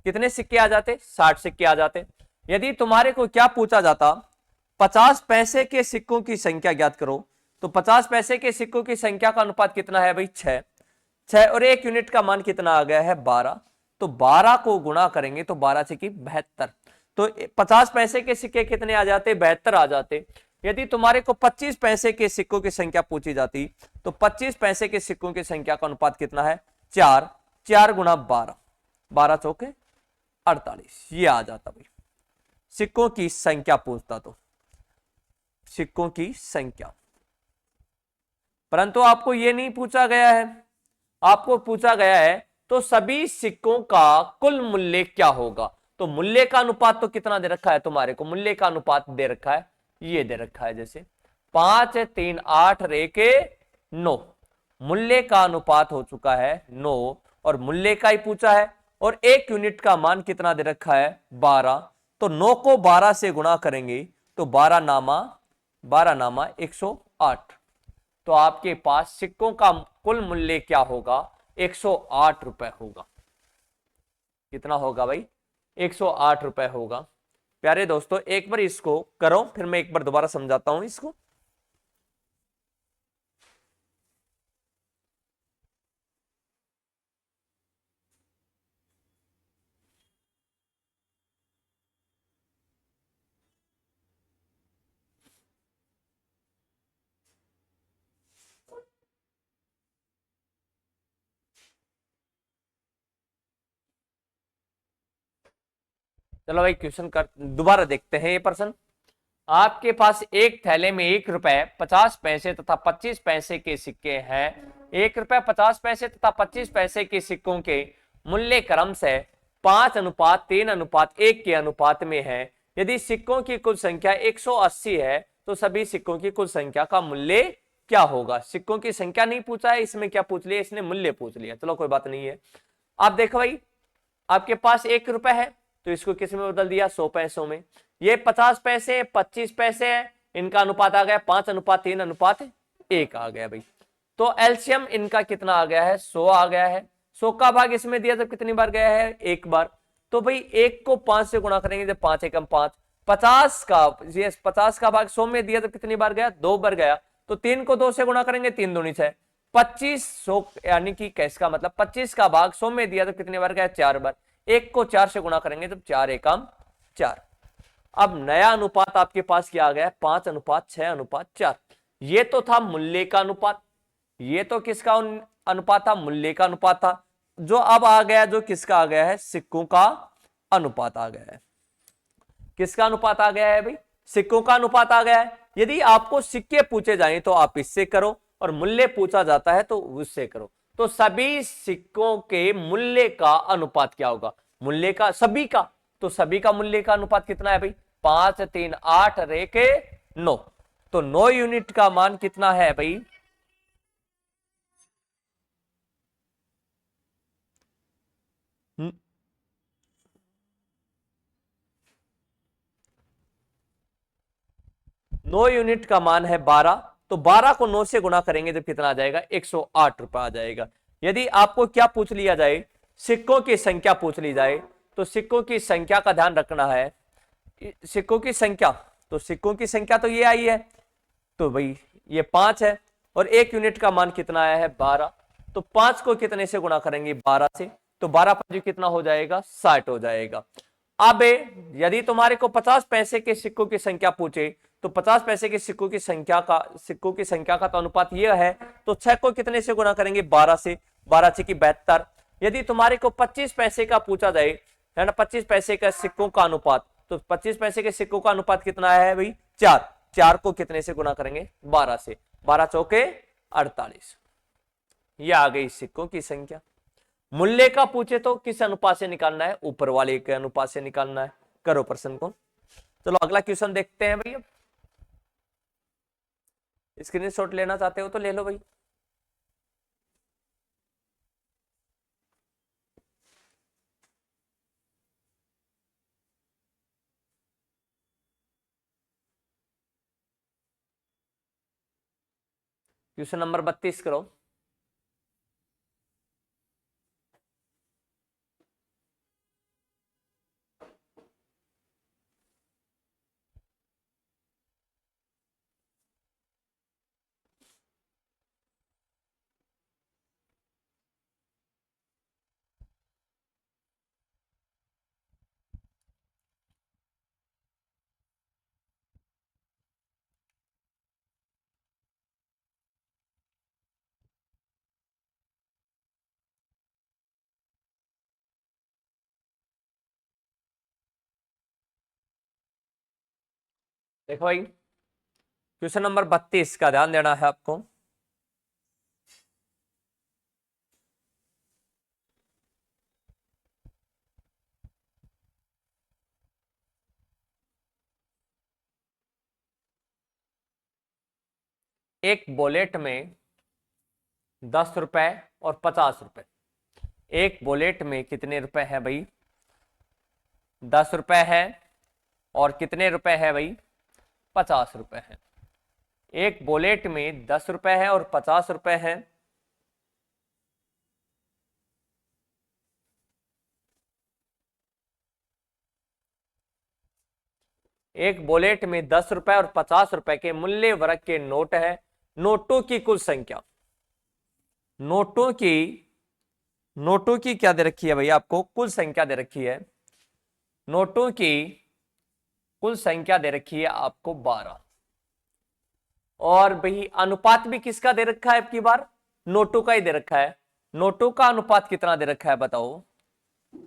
कितने सिक्के आ जाते? 60 सिक्के आ जाते। यदि तुम्हारे को क्या पूछा जाता? 50 पैसे के सिक्कों की संख्या ज्ञात करो, तो 50 पैसे के सिक्कों की संख्या का अनुपात कितना है भाई? 6। 6 और 1 यूनिट का मान कितना आ गया है? 12। तो 12 को गुणा करेंगे तो 12 से की 72। तो 50 पैसे के सिक्के कितने आ जाते? 72 आ जाते। यदि तुम्हारे को 25 पैसे के सिक्कों की संख्या पूछी जाती, तो 25 पैसे के सिक्कों की संख्या का अनुपात कितना है? 4। 4 गुणा 12, 12 चौके 48। ये आ जाता भाई सिक्कों की संख्या पूछता तो, सिक्कों की संख्या। परंतु आपको ये नहीं पूछा गया है, आपको पूछा गया है तो सभी सिक्कों का कुल मूल्य क्या होगा। तो मूल्य का अनुपात तो कितना दे रखा है तुम्हारे को? मूल्य का अनुपात दे रखा है, ये दे रखा है जैसे 5 3 8 रेके 9। मूल्य का अनुपात हो चुका है 9 और मूल्य का ही पूछा है। और 1 यूनिट का मान कितना दे रखा है? 12। तो 9 को 12 से गुणा करेंगे तो 12 नामा 108। तो आपके पास सिक्कों का कुल मूल्य क्या होगा? 108 रुपए होगा। कितना होगा भाई? 108 रुपए होगा। प्यारे दोस्तों एक बार इसको करो, फिर मैं एक बार दोबारा समझाता हूं इसको। चलो भाई क्वेश्चन कर दोबारा देखते हैं ये प्रश्न। आपके पास एक थैले में 1 रुपए 50 पैसे तथा 25 पैसे के सिक्के हैं। 1 रुपए 50 पैसे तथा 25 पैसे के सिक्कों के मूल्य क्रम से 5:3:1 के अनुपात में है। यदि सिक्कों की कुल संख्या 180 है तो सभी सिक्कों की कुल संख्या का मूल्य क्या होगा। सिक्कों की संख्या नहीं पूछा है, इसमें क्या पूछ लिया? इसने मूल्य पूछ लिया। चलो कोई बात नहीं है। आप देखो भाई आपके पास 1 रुपए है तो इसको किस में बदल दिया? 100 पैसों में। ये 50 पैसे 25 पैसे है, इनका अनुपात आ गया 5:3:1 आ गया भाई। तो एलसीएम इनका कितना आ गया है? 100 आ गया है। 100 का भाग इसमें दिया जब कितनी बार गया है? 1 बार। तो भाई 1 को 5 से गुणा करेंगे जब 5 एकम 5, 50 का, ये 50 का भाग 100 में दिया तो कितनी बार गया, 2 बार गया। तो 3 को 2 से गुणा करेंगे, 3 दूनी 6, 25 100, यानी कि कैसे का मतलब 25 का भाग 100 में दिया तो कितनी बार गया, 4 बार। 1 को 4 से गुणा करेंगे तो 4 एकम 4। अब नया अनुपात आपके पास क्या आ गया, 5:6:4। ये तो था मूल्य का अनुपात, ये तो किसका अनुपात था, मूल्य का अनुपात था। जो अब आ गया, जो किसका आ गया है, सिक्कों का अनुपात आ गया है। किसका अनुपात आ गया है भाई, सिक्कों का अनुपात आ गया है। यदि आपको सिक्के पूछे जाएं तो आप इससे करो, और मूल्य पूछा जाता है तो उससे करो। तो सभी सिक्कों के मूल्य का अनुपात क्या होगा, मूल्य का सभी का, तो सभी का मूल्य का अनुपात कितना है भाई, 5 3 8 रेके 9। तो 9 यूनिट का मान कितना है भाई, 9 यूनिट का मान है 12। तो 12 को 9 से गुणा करेंगे तो कितना आ जाएगा, 108 रुपए आ जाएगा। यदि आपको क्या पूछ लिया जाए, सिक्कों की संख्या पूछ ली जाए, तो सिक्कों की संख्या का ध्यान रखना है। सिक्कों की संख्या, तो सिक्कों की संख्या तो ये आई है, तो भाई ये 5 है, और 1 यूनिट का मान कितना आया है, 12। तो 5 को कितने से गुणा करेंगे, 12 से, तो 12 5 कितना हो जाएगा, 60 हो जाएगा। अब यदि तुम्हारे को 50 पैसे के सिक्कों की संख्या पूछे, तो 50 पैसे के सिक्कों की संख्या का तो अनुपात यह है, तो 6 को कितने से गुणा करेंगे, 12 से, 12 6 की 72। यदि तुम्हारे को 25 पैसे का पूछा जाए, है ना, 25 पैसे का सिक्कों का अनुपात, तो 25 पैसे के सिक्कों का अनुपात कितना है भाई, 4। 4 को कितने से गुणा करेंगे, 12 से, 12 चौके 48। यह आ गई सिक्कों की संख्या। मूल्य का पूछे तो किस अनुपात से निकालना है, ऊपर वाले के अनुपात से निकालना है। करो प्रश्न को। चलो अगला क्वेश्चन देखते हैं भैया। स्क्रीनशॉट लेना चाहते हो तो ले लो भाई। क्वेश्चन नंबर 32 करो। देखो भाई, क्वेश्चन नंबर 32 का ध्यान देना है आपको। एक बुलेट में 10 रुपए और 50 रुपए। एक बुलेट में कितने रुपए हैं भाई, 10 रुपए है, और कितने रुपए है भाई, 50 रुपए है। एक बुलेट में 10 रुपए है और 50 रुपए है। एक बुलेट में 10 रुपए और 50 रुपए के मूल्य वर्ग के नोट है। नोटों की कुल संख्या, नोटों की क्या दे रखी है भाई, आपको कुल संख्या दे रखी है। नोटों की कुल संख्या दे रखी है आपको 12। और भाई अनुपात भी किसका दे रखा है, आपकी बार नोटों का ही दे रखा है। नोटों का अनुपात कितना दे रखा है बताओ,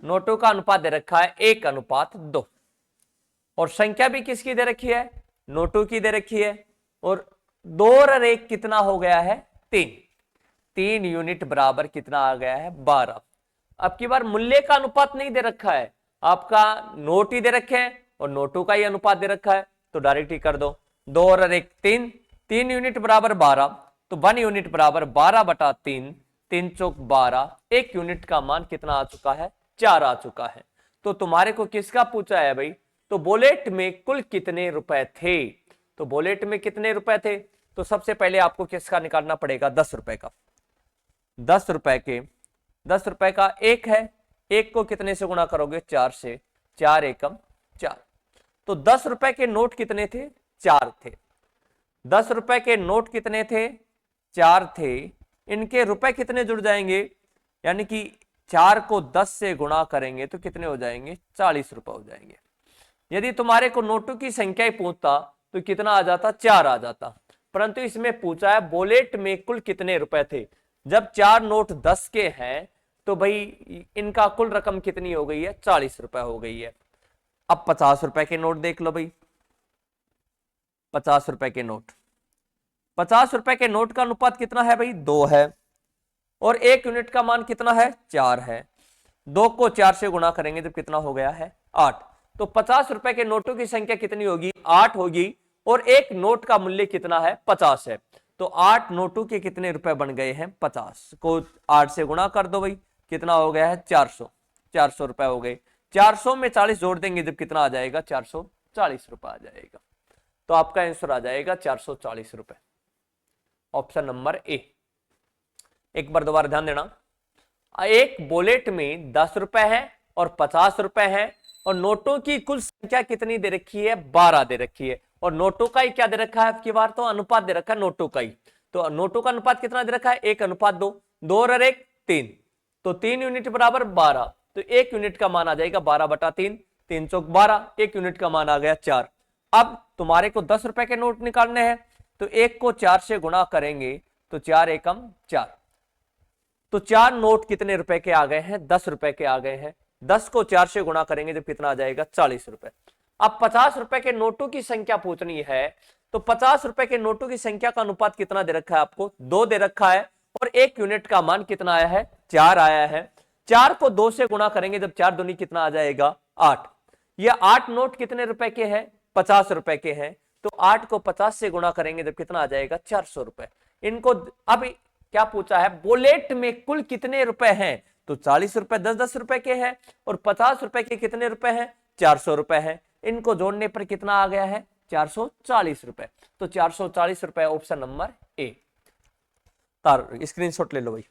नोटों का अनुपात दे रखा है 1:2। और संख्या भी किसकी दे रखी है, नोटों की दे रखी है। और 2 और 1 कितना हो गया है, 3। 3 यूनिट बराबर कितना आ गया है, 12। अब की बार मूल्य का अनुपात नहीं दे रखा है, आपका नोट ही दे रखे हैं और नोटों का ही अनुपात दे रखा है, तो डायरेक्ट ही कर दो। 2 और 1 3, 3 यूनिट बराबर 12, तो 1 यूनिट बराबर 12/3, 3 चौक 12। 1 यूनिट का मान कितना आ चुका है, 4 आ चुका है। तो तुम्हारे को किसका पूछा है भाई, तो बुलेट में कुल कितने रुपए थे। तो बुलेट में कितने रुपए थे, तो सबसे पहले आपको किसका निकालना पड़ेगा, 10 रुपए का। 10 रुपए के, 10 रुपए का 1 है, 1 को कितने से गुणा करोगे, 4 से, 4 एकम 4। तो 10 रुपए के नोट कितने थे? 4 थे। 10 रुपए के नोट कितने थे? 4 थे। इनके रुपए कितने जुड़ जाएंगे? यानी कि 4 को 10 से गुणा करेंगे तो कितने हो जाएंगे? 40 रुपए हो जाएंगे। यदि तुम्हारे को नोटों की संख्या ही पूछता तो कितना आ जाता? 4 आ जाता। परंतु इसमें पूछा है बुलेट में कुल कितने रुपए थे। जब 4 नोट 10 के हैं तो भाई इनका कुल रकम कितनी हो गई है? 40 रुपए हो गई है। अब 50 रुपए के नोट देख लो भाई। 50 रुपए के नोट, 50 रुपए के नोट का अनुपात कितना है भाई? 2 है। और 1 यूनिट का मान कितना है? 4 है। 2 को 4 से गुणा करेंगे तो कितना हो गया है? 8। तो 50 रुपए के नोटों की संख्या कितनी होगी? 8 होगी। और एक नोट का मूल्य कितना है? 50 है। तो 8 नोटों के कितने रुपए बन गए हैं? 50 को 8 से गुणा कर दो भाई, कितना हो गया है? 400। 400 रुपए हो गए। 400 में 40 जोड़ देंगे जब कितना आ जाएगा? 440 रुपए आ जाएगा। तो आपका आंसर आ जाएगा 440 रुपए, ऑप्शन नंबर ए। एक बार दोबारा ध्यान देना, एक बुलेट में 10 रुपए है और 50 रुपए है और नोटों की कुल संख्या कितनी दे रखी है? 12 दे रखी है। और नोटों का ही क्या दे रखा है? आपकी बार तो अनुपात दे रखा है नोटों का ही। तो नोटों का अनुपात कितना दे रखा है? 1:2, 2 और 1 3। तो 3 यूनिट बराबर 12। तो 1 यूनिट का मान आ जाएगा 12/3, 3 चौक 12। 1 यूनिट का मान आ गया 4। अब तुम्हारे को 10 रुपए के नोट निकालने हैं तो 1 को 4 से गुणा करेंगे तो 4 एकम 4। तो 4 नोट कितने रुपए के आ गए हैं? 10 रुपए के आ गए हैं। 10 को 4 से गुणा करेंगे जब कितना आ जाएगा? 40 रुपए। अब 50 रुपए के नोटों की संख्या पूछनी है तो 50 रुपए के नोटों की संख्या का अनुपात कितना दे रखा है आपको? 2 दे रखा है। और 1 यूनिट का मान कितना आया है? 4 आया है। 4 को 2 से गुणा करेंगे जब 4 दूनी कितना आ जाएगा? 8। ये 8 नोट कितने रुपए के हैं? 50 रुपए के हैं। तो 8 को 50 से गुणा करेंगे जब कितना आ जाएगा? 400 रुपए। इनको अब क्या पूछा है? बुलेट में कुल कितने रुपए हैं? तो 40 रुपए 10-10 रुपए के हैं और 50 रुपए के कितने रुपए हैं? 400 रुपए हैं। इनको जोड़ने पर कितना आ गया है? 440 रुपए। तो 440 रुपए ऑप्शन नंबर ए। तार स्क्रीनशॉट ले लो भाई।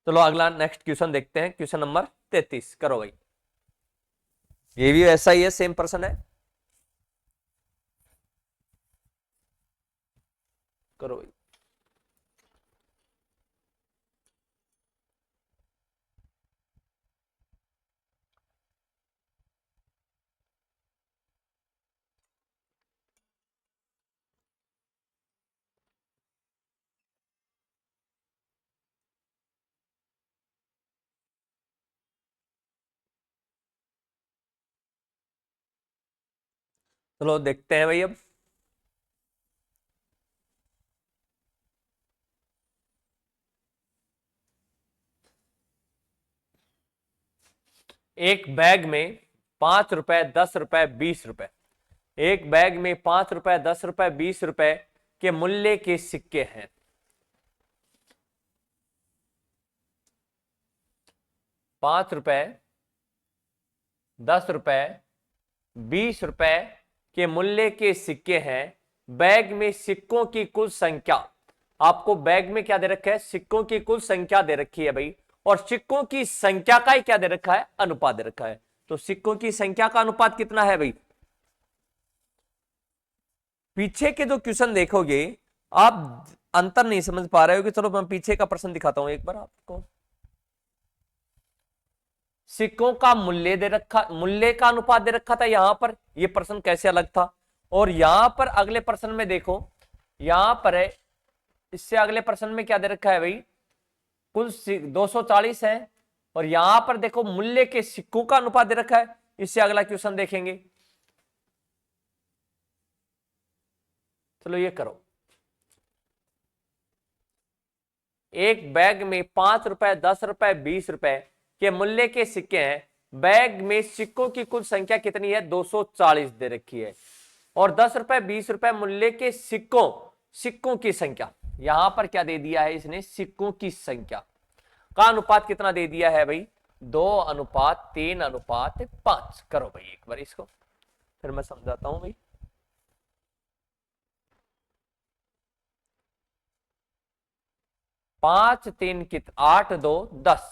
चलो अगला नेक्स्ट क्वेश्चन देखते हैं। क्वेश्चन नंबर 33 करो भाई। ये भी ऐसा ही है, सेम पर्सन है। करो भाई। चलो देखते हैं भाई। अब एक बैग में 5 रुपए 10 रुपए 20 रुपए, एक बैग में 5 रुपए 10 रुपए 20 रुपए के मूल्य के सिक्के हैं। 5 रुपए 10 रुपए 20 रुपए के मूल्य के सिक्के हैं। बैग में सिक्कों की कुल संख्या, आपको बैग में क्या दे रखा है? सिक्कों की कुल संख्या दे रखी है भाई। और सिक्कों की संख्या का ही क्या दे रखा है? अनुपात दे रखा है। तो सिक्कों की संख्या का अनुपात कितना है भाई? पीछे के जो क्वेश्चन देखोगे आप अंतर नहीं समझ पा रहे हो कि चलो मैं पीछे का प्रश्न दिखाता हूं एक बार आपको। सिक्कों का मूल्य दे रखा, मूल्य का अनुपात दे रखा था यहां पर। यह प्रश्न कैसे अलग था? और यहां पर अगले प्रश्न में देखो, यहां पर है, इससे अगले प्रश्न में क्या दे रखा है भाई? कुल 240 है। और यहां पर देखो मूल्य के सिक्कों का अनुपात दे रखा है। इससे अगला क्वेश्चन देखेंगे। चलो ये करो। एक बैग में 5 रुपए 10 रुपए 20 रुपए के मूल्य के सिक्के हैं। बैग में सिक्कों की कुल संख्या कितनी है? 240 दे रखी है। और 10 रुपए 20 रुपए मूल्य के सिक्कों, सिक्कों की संख्या यहां पर क्या दे दिया है इसने? सिक्कों की संख्या का अनुपात कितना दे दिया है भाई? 2:3:5। करो भाई एक बार इसको, फिर मैं समझाता हूं भाई। 5 3 कित 8 2 10,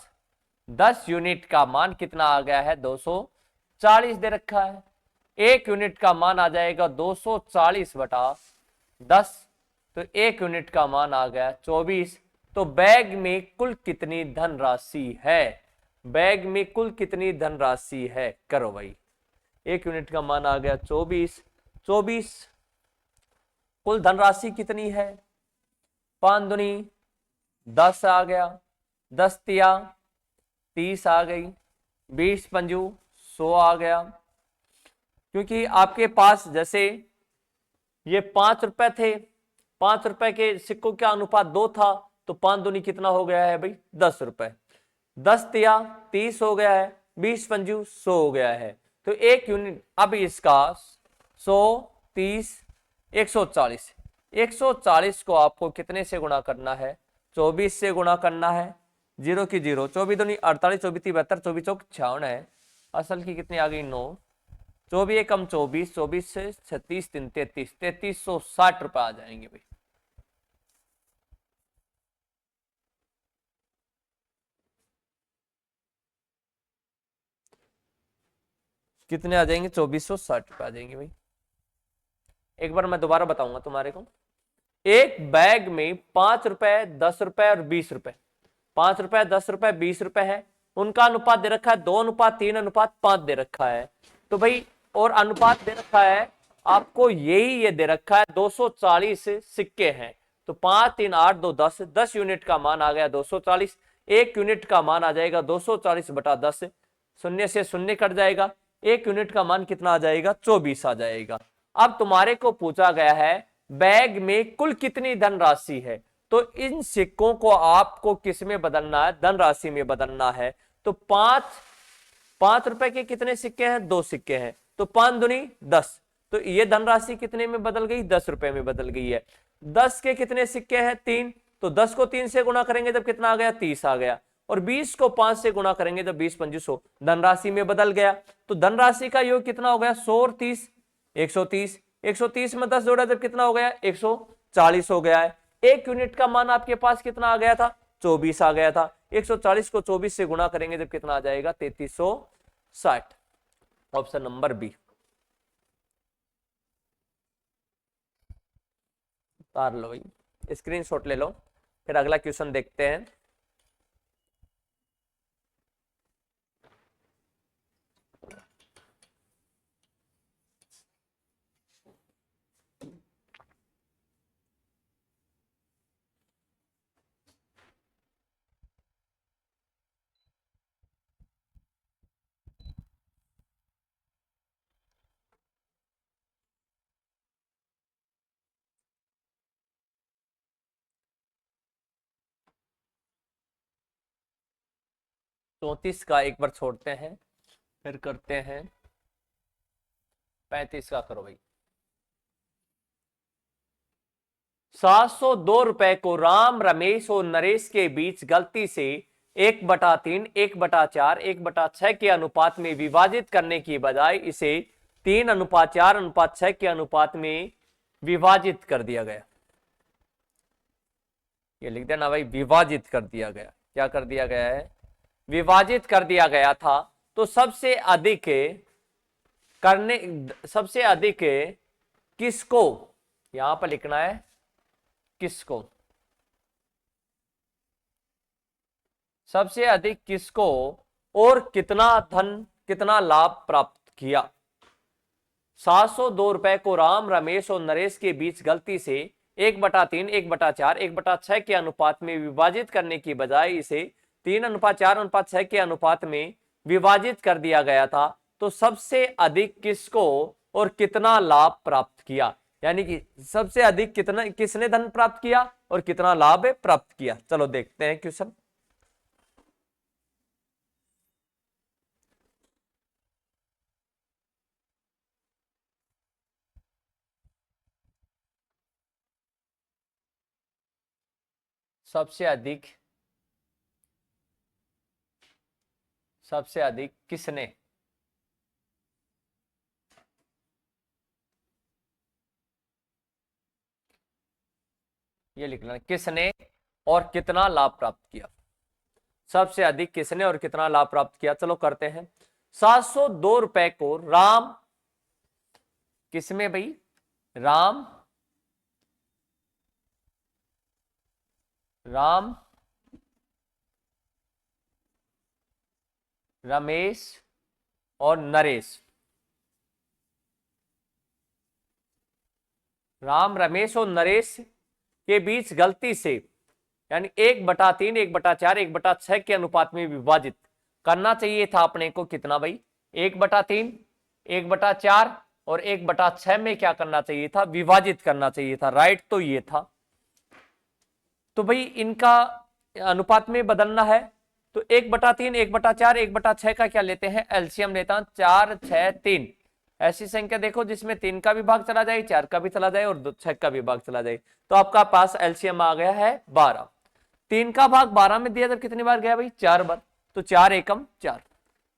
10 यूनिट का मान कितना आ गया है 240 दे रखा है। 1 यूनिट का मान आ जाएगा 240 बटा 10, तो 1 यूनिट का मान आ गया 24। तो बैग में कुल कितनी धनराशि है, बैग में कुल कितनी धनराशि है, करो भाई। 1 यूनिट का मान आ गया 24, 24 कुल धनराशि कितनी है, 5 दूनी 10 आ गया, 10 तिया 30 आ गई, 20 पंजू 100 आ गया। क्योंकि आपके पास जैसे ये 5 रुपए थे, 5 रुपए के सिक्कों का अनुपात 2 था, तो 5 दूनी कितना हो गया है भाई 10 रुपए, 10 तिया 30 हो गया है, 20 पंजू 100 हो गया है। तो 1 यूनिट, अब इसका 100 30 140, 140 को आपको कितने से गुणा करना है, 24 से गुणा करना है। 0 की 0, 24 दूनी 48, 24 72, 24 चौक 56 है, असल की कितनी आ गई 9, 24 कम 24, 24 से 36 3 33, 3360 रुपए आ जाएंगे भाई। कितने आ जाएंगे, 2460 रुपए आ जाएंगे भाई। एक बार मैं दोबारा बताऊंगा तुम्हारे को। एक बैग में 5 रुपए 10 रुपए और 20 रुपए, 5 रुपए 10 रुपए 20 रुपए है, उनका अनुपात दे रखा है 2:3:5 दे रखा है। तो भाई और अनुपात दे रखा है आपको, यही ये दे रखा है 240 सिक्के हैं। तो 5 3 8 2 10, 10 यूनिट का मान आ गया 240, 1 यूनिट का मान आ जाएगा 240 बटा 10, शून्य से शून्य कट जाएगा, 1 यूनिट का मान कितना आ जाएगा 24 आ जाएगा। अब तुम्हारे को पूछा गया है बैग में कुल कितनी धनराशि है, तो इन सिक्कों को आपको किस में बदलना है, धनराशि में बदलना है। तो 5 रुपए के कितने सिक्के हैं, 2 सिक्के हैं, तो 5 दूनी 10, तो ये धनराशि कितने में बदल गई, 10 रुपए में बदल गई है। 10 के कितने सिक्के हैं, 3, तो 10 को 3 से गुणा करेंगे जब कितना आ गया 30 आ गया, और 20 को 5 से गुणा करेंगे जब 20 पंजी 100, धनराशि में बदल गया। तो धनराशि का योग कितना हो गया 100 और 30, 130, 130 में 10 जोड़ा जब कितना हो गया 140 हो गया है। 1 यूनिट का मान आपके पास कितना आ गया था 24 आ गया था, 140 को 24 से गुणा करेंगे जब कितना आ जाएगा 3360, ऑप्शन नंबर बी। उतार लो भाई, स्क्रीनशॉट ले लो, फिर अगला क्वेश्चन देखते हैं। चौंतीस का एक बार छोड़ते हैं, फिर करते हैं 35 का, करो भाई। 702 रुपए को राम रमेश और नरेश के बीच गलती से 1/3 1/4 1/6 के अनुपात में विभाजित करने की बजाय इसे 3:4:6 के अनुपात में विभाजित कर दिया गया। ये लिख देना भाई, विभाजित कर दिया गया। क्या कर दिया गया है, विभाजित कर दिया गया था। तो सबसे अधिक किसको, यहां पर लिखना है किसको, सबसे अधिक किसको और कितना धन कितना लाभ प्राप्त किया। 702 रुपए को राम रमेश और नरेश के बीच गलती से 1/3 1/4 1/6 के अनुपात में विभाजित करने की बजाय इसे 3:4:6 के अनुपात में विभाजित कर दिया गया था। तो सबसे अधिक किसको और कितना लाभ प्राप्त किया, यानी कि सबसे अधिक कितना किसने धन प्राप्त किया और कितना लाभ प्राप्त किया। चलो देखते हैं क्वेश्चन। सबसे अधिक किसने, ये लिखना किसने और कितना लाभ प्राप्त किया, सबसे अधिक किसने और कितना लाभ प्राप्त किया। चलो करते हैं। 702 रुपए को राम, किसमें भाई, राम, राम, रमेश और नरेश, राम, रमेश और नरेश के बीच गलती से यानी 1/3, 1/4, 1/6 के अनुपात में विभाजित करना चाहिए था अपने को कितना भाई, 1/3, 1/4 और 1/6 में क्या करना चाहिए था, विभाजित करना चाहिए था। राइट तो ये था। तो भाई इनका अनुपात में बदलना है तो 1/3, 1/4, 1/6 का क्या लेते हैं, एलसीएम लेता हूं, 4, 6, 3। ऐसी संख्या देखो जिसमें 3 का भी भाग चला जाए, 4 का भी चला जाए और 6 का भी भाग चला जाए, तो आपका पास एलसीएम आ गया है 12। 3 का भाग 12 में दिया जब कितनी बार गया भाई, 4 बार, तो 4 एकम 4।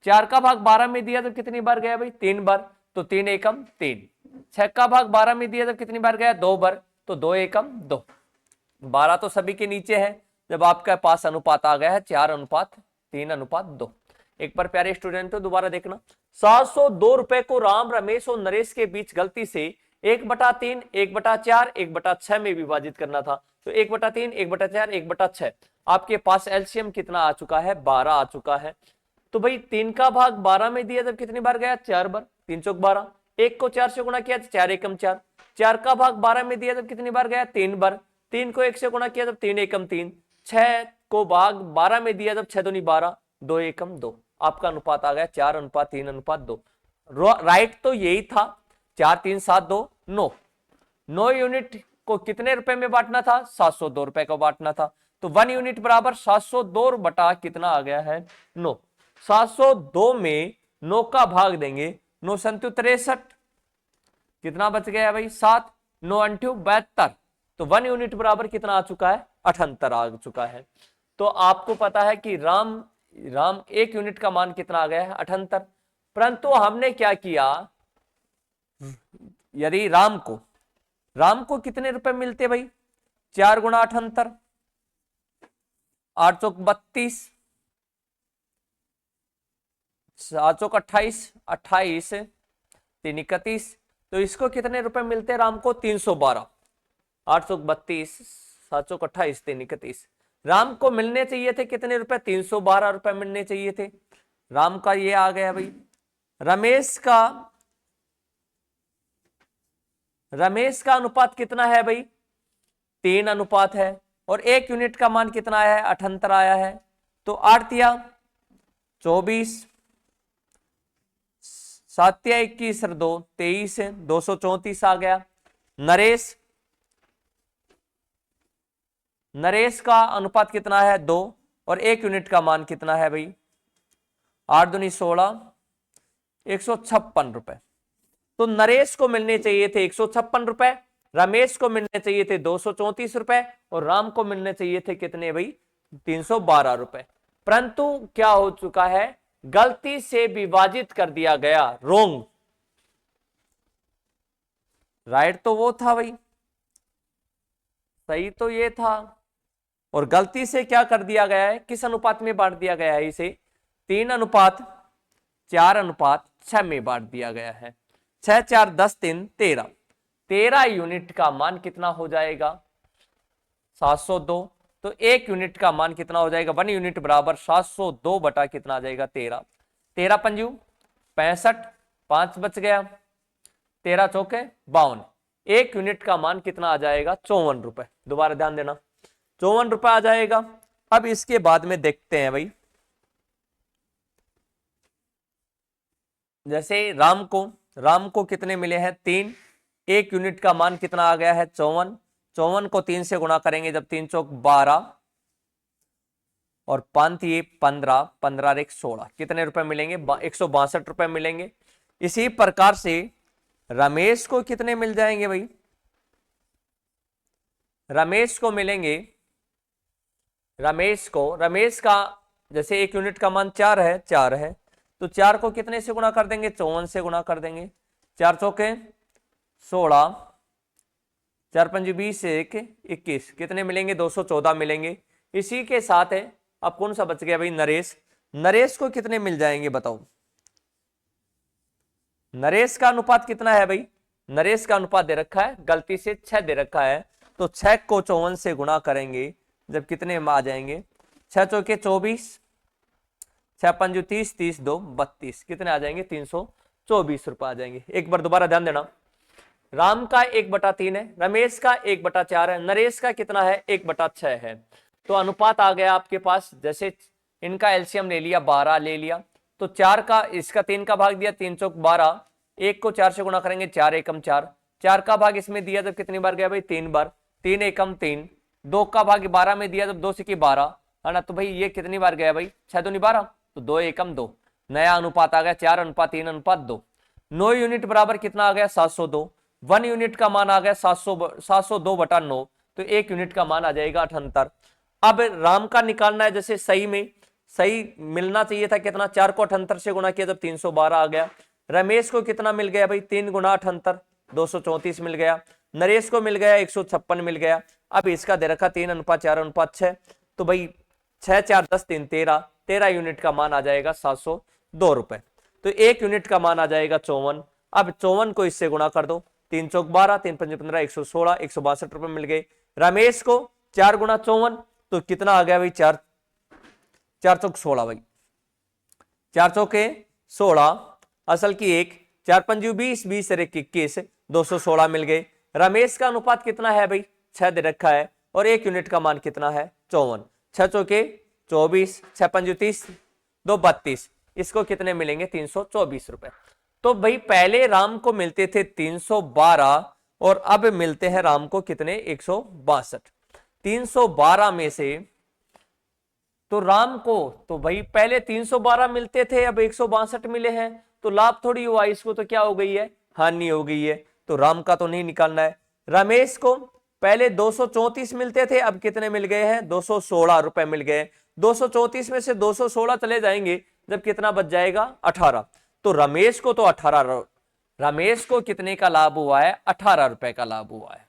4 का भाग 12 में दिया जब कितनी बार गया भाई, 3 बार, तो 3 एकम 3। 6 का भाग 12 में दिया जब कितनी बार गया, 2 बार, तो 2 एकम 2। 12 तो सभी के नीचे है, जब आपके पास अनुपात आ गया है 4:3:2। एक बार प्यारे स्टूडेंट दोबारा देखना। 702 रुपए को राम, रमेश और नरेश के बीच गलती से 1/3, 1/4, 1/6 में विभाजित करना था, तो 1/3, 1/4, 1/6 आपके पास एलसीएम कितना आ चुका है, 12 आ चुका है। तो भाई 3 का भाग 12 में दिया जब कितनी बार गया, 4 बार, 3 चौक 12। 1 को 4 से गुणा किया तो 4 एकम 4। 4 का भाग 12 में दिया जब कितनी बार गया, 3 बार। 3 को 1 से गुणा किया जब 3 एकम 3। 6 को भाग 12 में दिया जब 6 दूनी 12, 2 एकम 2। आपका अनुपात आ गया 4:3:2। राइट तो यही था, 4, 3, 7, 2, 9। 9 यूनिट को कितने रुपए में बांटना था, 702 रुपए को बांटना था, तो 1 यूनिट बराबर 702 बटा कितना आ गया है, 9। 702 में 9 का भाग देंगे, 9 संतु 63, कितना बच गया भाई, 7, 9 अंठ्यू 72, तो 1 यूनिट बराबर कितना आ चुका है, 78 आ चुका है। तो आपको पता है कि राम 1 यूनिट का मान कितना आ गया है, 78। परंतु हमने क्या किया, यदि राम को कितने रुपए मिलते भाई, 4 गुणा 78, 8 चौक 32, 7 चौक 28, 28, 3 31, तो इसको कितने रुपए मिलते राम को, 312। 8 चौक 32, 7 चौक 28, 3 31, राम को मिलने चाहिए थे कितने रुपए, 312 रुपए मिलने चाहिए थे। राम का ये आ गया भाई। रमेश का अनुपात कितना है भाई, 3 अनुपात है, और 1 यूनिट का मान कितना आया है, 78 आया है, तो 8 तिया 24, 7 तिया 21 और 2 23, 234 आ गया। नरेश का अनुपात कितना है, 2, और 1 यूनिट का मान कितना है भाई, 8 दूनी 16, 156 रुपए। तो नरेश को मिलने चाहिए थे 156 रुपए, रमेश को मिलने चाहिए थे 234 रुपए, और राम को मिलने चाहिए थे कितने भाई, 312 रुपए। परंतु क्या हो चुका है, गलती से विभाजित कर दिया गया, रोंग। राइट तो वो था भाई, सही तो ये था, और गलती से क्या कर दिया गया है, किस अनुपात में बांट दिया गया है इसे, 3:4:6 में बांट दिया गया है। 6, 4, 10, 3, 13, 13 यूनिट का मान कितना हो जाएगा, 702। तो 1 यूनिट का मान कितना हो जाएगा, 1 यूनिट बराबर 702 बटा कितना आ जाएगा, 13। 13 पंजू 65, 5 बच गया, 13 चौके 52। 1 यूनिट का मान कितना आ जाएगा, 54 रुपए। दोबारा ध्यान देना, 54 रुपए आ जाएगा। अब इसके बाद में देखते हैं भाई, जैसे राम को कितने मिले हैं, 3। 1 यूनिट का मान कितना आ गया है, 54। 54 को 3 से गुणा करेंगे जब 3 चौक 12 और 5 ये 15, 15 और 1 16, कितने रुपए मिलेंगे, 162 रुपए मिलेंगे। इसी प्रकार से रमेश को कितने मिल जाएंगे भाई, रमेश को मिलेंगे, रमेश का जैसे 1 यूनिट का मान 4 है, तो 4 को कितने से गुणा कर देंगे, 54 से गुणा कर देंगे। 4 चौके 16, 4 पंजे 20 से 1 21, कितने मिलेंगे 214 मिलेंगे। इसी के साथ है अब कौन सा बच गया भाई, नरेश। नरेश को कितने मिल जाएंगे बताओ, नरेश का अनुपात कितना है भाई, नरेश का अनुपात दे रखा है, गलती से 6 दे रखा है, तो 6 को 54 से गुणा करेंगे जब कितने में आ जाएंगे, 6 चौके 24, 6 पंजू 30, 30 2 32, कितने आ जाएंगे 324 रुपए आ जाएंगे। एक बार दोबारा ध्यान देना, राम का 1/3 है, रमेश का 1/4 है, नरेश का कितना है 1/6 है। तो अनुपात आ गया आपके पास, जैसे इनका एलसीएम ले लिया 12 ले लिया, तो 4 का इसका 3 का भाग दिया, 3 चौक 12, 1 को 4 से गुणा करेंगे 4 एकम 4, 4 का भाग इसमें दिया जब कितनी बार गया भाई 3 बार, 3 एकम 3, 2 का भाग 12 में दिया जब 2 से की 12 है ना, तो भाई ये कितनी बार गया भाई 6 दूनी 12, तो 2 एकम 2, नया अनुपात आ गया 4:3:2। 9 यूनिट बराबर कितना आ गया 702, 1 यूनिट का मान आ गया 702/9, तो 1 यूनिट का मान आ जाएगा 78। अब राम का निकालना है, जैसे सही में सही मिलना चाहिए था कितना, 4 को 78 से गुणा किया जब 312 आ गया। रमेश को कितना मिल गया भाई 3 गुणा 78 234 मिल गया, नरेश को मिल गया 156 मिल गया। अब इसका दे रखा 3:4:6, तो भाई 6 4 10 3 13, 13 यूनिट का मान आ जाएगा 702 रुपए, तो 1 यूनिट का मान आ जाएगा 54। अब 54 को इससे गुणा कर दो, 3 चौक 12, 3 पंजे 15, 116, 162 रुपए मिल गए। रमेश को 4 गुणा 54, तो कितना आ गया भाई 4 4 चौक 16 भाई, 4 चौके 16, असल की 1, 4 पंजू 20, 20 से 21, 216 मिल गए। रमेश का अनुपात कितना है भाई 6 दे रखा है, और 1 यूनिट का मान कितना है 54, 6 चौके 24, 6 पंजू 30, 2 32, इसको कितने मिलेंगे 324 रुपए। तो भाई पहले राम को मिलते थे 312 और अब मिलते हैं राम को कितने 162। 312 में से तो राम को, तो भाई पहले 312 मिलते थे अब 162 मिले हैं, तो लाभ थोड़ी हुआ, इसको तो क्या हो गई है हानि हो गई है, तो राम का तो नहीं निकालना है। रमेश को पहले 234 मिलते थे, अब कितने मिल गए हैं 216 रुपए मिल गए, 234 में से 216 चले जाएंगे जब कितना बच जाएगा 18, तो रमेश को तो 18, रमेश को कितने का लाभ हुआ है 18 रुपए का लाभ हुआ है,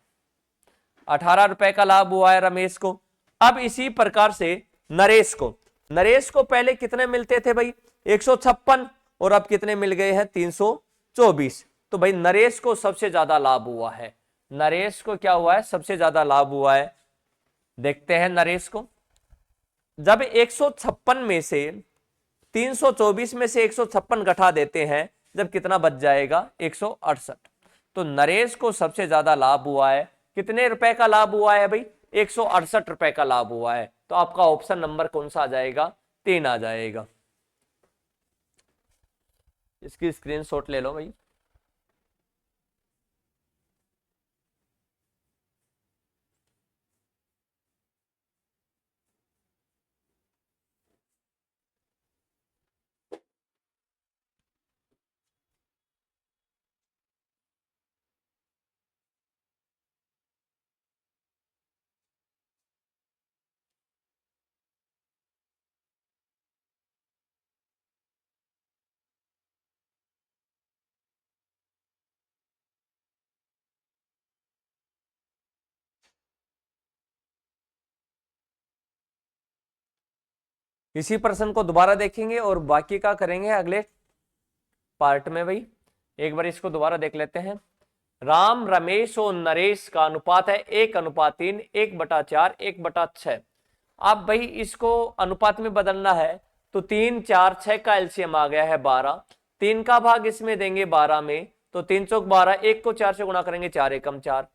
18 रुपए का लाभ हुआ है रमेश को। अब इसी प्रकार से नरेश को पहले कितने मिलते थे भाई 156 और अब कितने मिल गए हैं 324, तो भाई नरेश को सबसे ज्यादा लाभ हुआ है, नरेश को क्या हुआ है सबसे ज्यादा लाभ हुआ है। देखते हैं नरेश को, जब 156 में से 324 में से 156 घटा देते हैं जब कितना बच जाएगा 168, तो नरेश को सबसे ज्यादा लाभ हुआ है। कितने रुपए का लाभ हुआ है भाई 168 रुपए का लाभ हुआ है, तो आपका ऑप्शन नंबर कौन सा आ जाएगा 3 आ जाएगा। इसकी स्क्रीनशॉट ले लो भाई। इसी प्रश्न को दोबारा देखेंगे और बाकी का करेंगे अगले पार्ट में भाई। एक बार इसको दोबारा देख लेते हैं। राम रमेश और नरेश का अनुपात है 1:3, 1/4, 1/6। अब भाई इसको अनुपात में बदलना है, तो 3 4 6 का एलसीएम आ गया है 12, 3 का भाग इसमें देंगे 12 में, तो 3 चौक 12, 1 को 4 से गुणा करेंगे 4 एकम 4,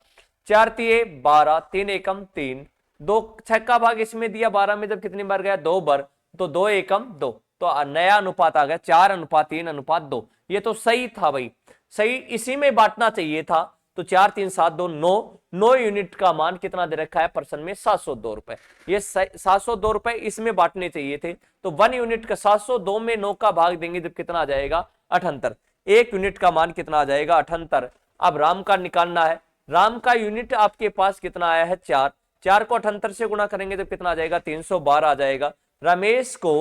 4 तिये 12, 3 एकम 3, 2 6 का भाग इसमें दिया 12 में जब कितनी बार गया 2 बार, तो 2 एकम 2, तो नया अनुपात आ गया 4:3:2। ये तो सही था भाई, सही इसी में बांटना चाहिए था, तो 4 3 7 2 9, 9 यूनिट का मान कितना दे रखा है प्रश्न में 702 रुपए, ये 702 रुपए इसमें बांटने चाहिए थे, तो 1 यूनिट का 702 में 9 का भाग देंगे जब कितना आ जाएगा 78, 1 यूनिट का मान कितना आ जाएगा 78। अब राम का निकालना है, राम का यूनिट आपके पास कितना आया है 4, 4 को 78 से गुणा करेंगे जब कितना आ जाएगा 312 आ जाएगा। रमेश को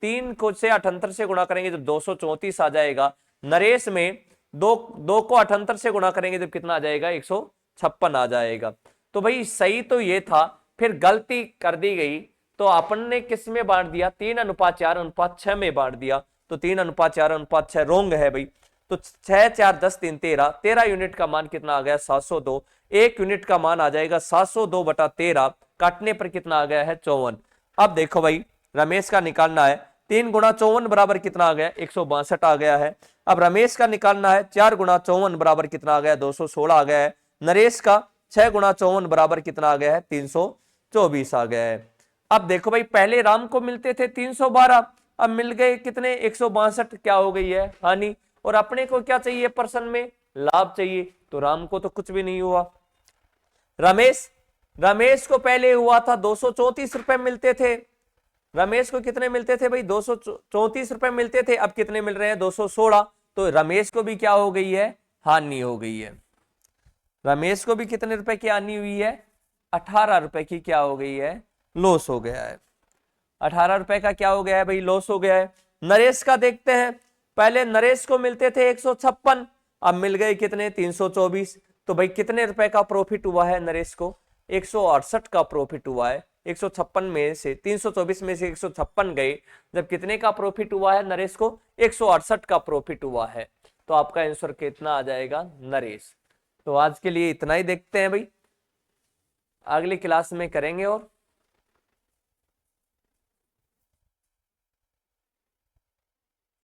3 को से 78 से गुणा करेंगे जब 234 आ जाएगा। नरेश में 2 को 78 से गुणा करेंगे जब कितना आ जाएगा 56 आ जाएगा। तो भाई सही तो ये था, फिर गलती कर दी गई, तो अपन ने किस में बांट दिया, 3:4:6 में बांट दिया। तो 3:4:6 रोंग है भाई। तो 6 4 10 3 13, 13 यूनिट का मान कितना आ गया 702। 1 यूनिट का मान आ जाएगा 702/13, काटने पर कितना आ गया है 54। अब देखो भाई रमेश का निकालना है, 3 गुणा 54 बराबर कितना आ गया 162 आ गया है। अब रमेश का निकालना है 4 गुणा 54 बराबर कितना आ गया 216 आ गया है। नरेश का 6 गुणा 54 बराबर कितना आ गया है 324 आ गया है। अब देखो भाई पहले राम को मिलते थे 312, अब मिल गए कितने 162, क्या हो गई है हानि। और अपने को क्या चाहिए पर्सन में, लाभ चाहिए, तो राम को तो कुछ भी नहीं हुआ। रमेश रमेश को पहले हुआ था 234 रुपए मिलते थे। रमेश को कितने मिलते थे भाई 234 रुपए मिलते थे, अब कितने मिल रहे हैं 216। तो रमेश को भी क्या हो गई है, हानि हो गई है। रमेश को भी कितने रुपए की हानि हुई है, 18 रुपए की क्या हो गई है, लॉस हो गया है। 18 रुपए का क्या हो गया है भाई, लॉस हो गया है। नरेश का देखते हैं, पहले नरेश को मिलते थे 156, अब मिल गए कितने 324। तो भाई कितने रुपए का प्रॉफिट हुआ है नरेश को, 168 का प्रॉफिट हुआ है। 156 में से 324 में से 156 गए, जब कितने का प्रॉफिट हुआ है नरेश को, 168 का प्रॉफिट हुआ है। तो आपका आंसर कितना आ जाएगा नरेश। तो आज के लिए इतना ही देखते हैं भाई, अगली क्लास में करेंगे और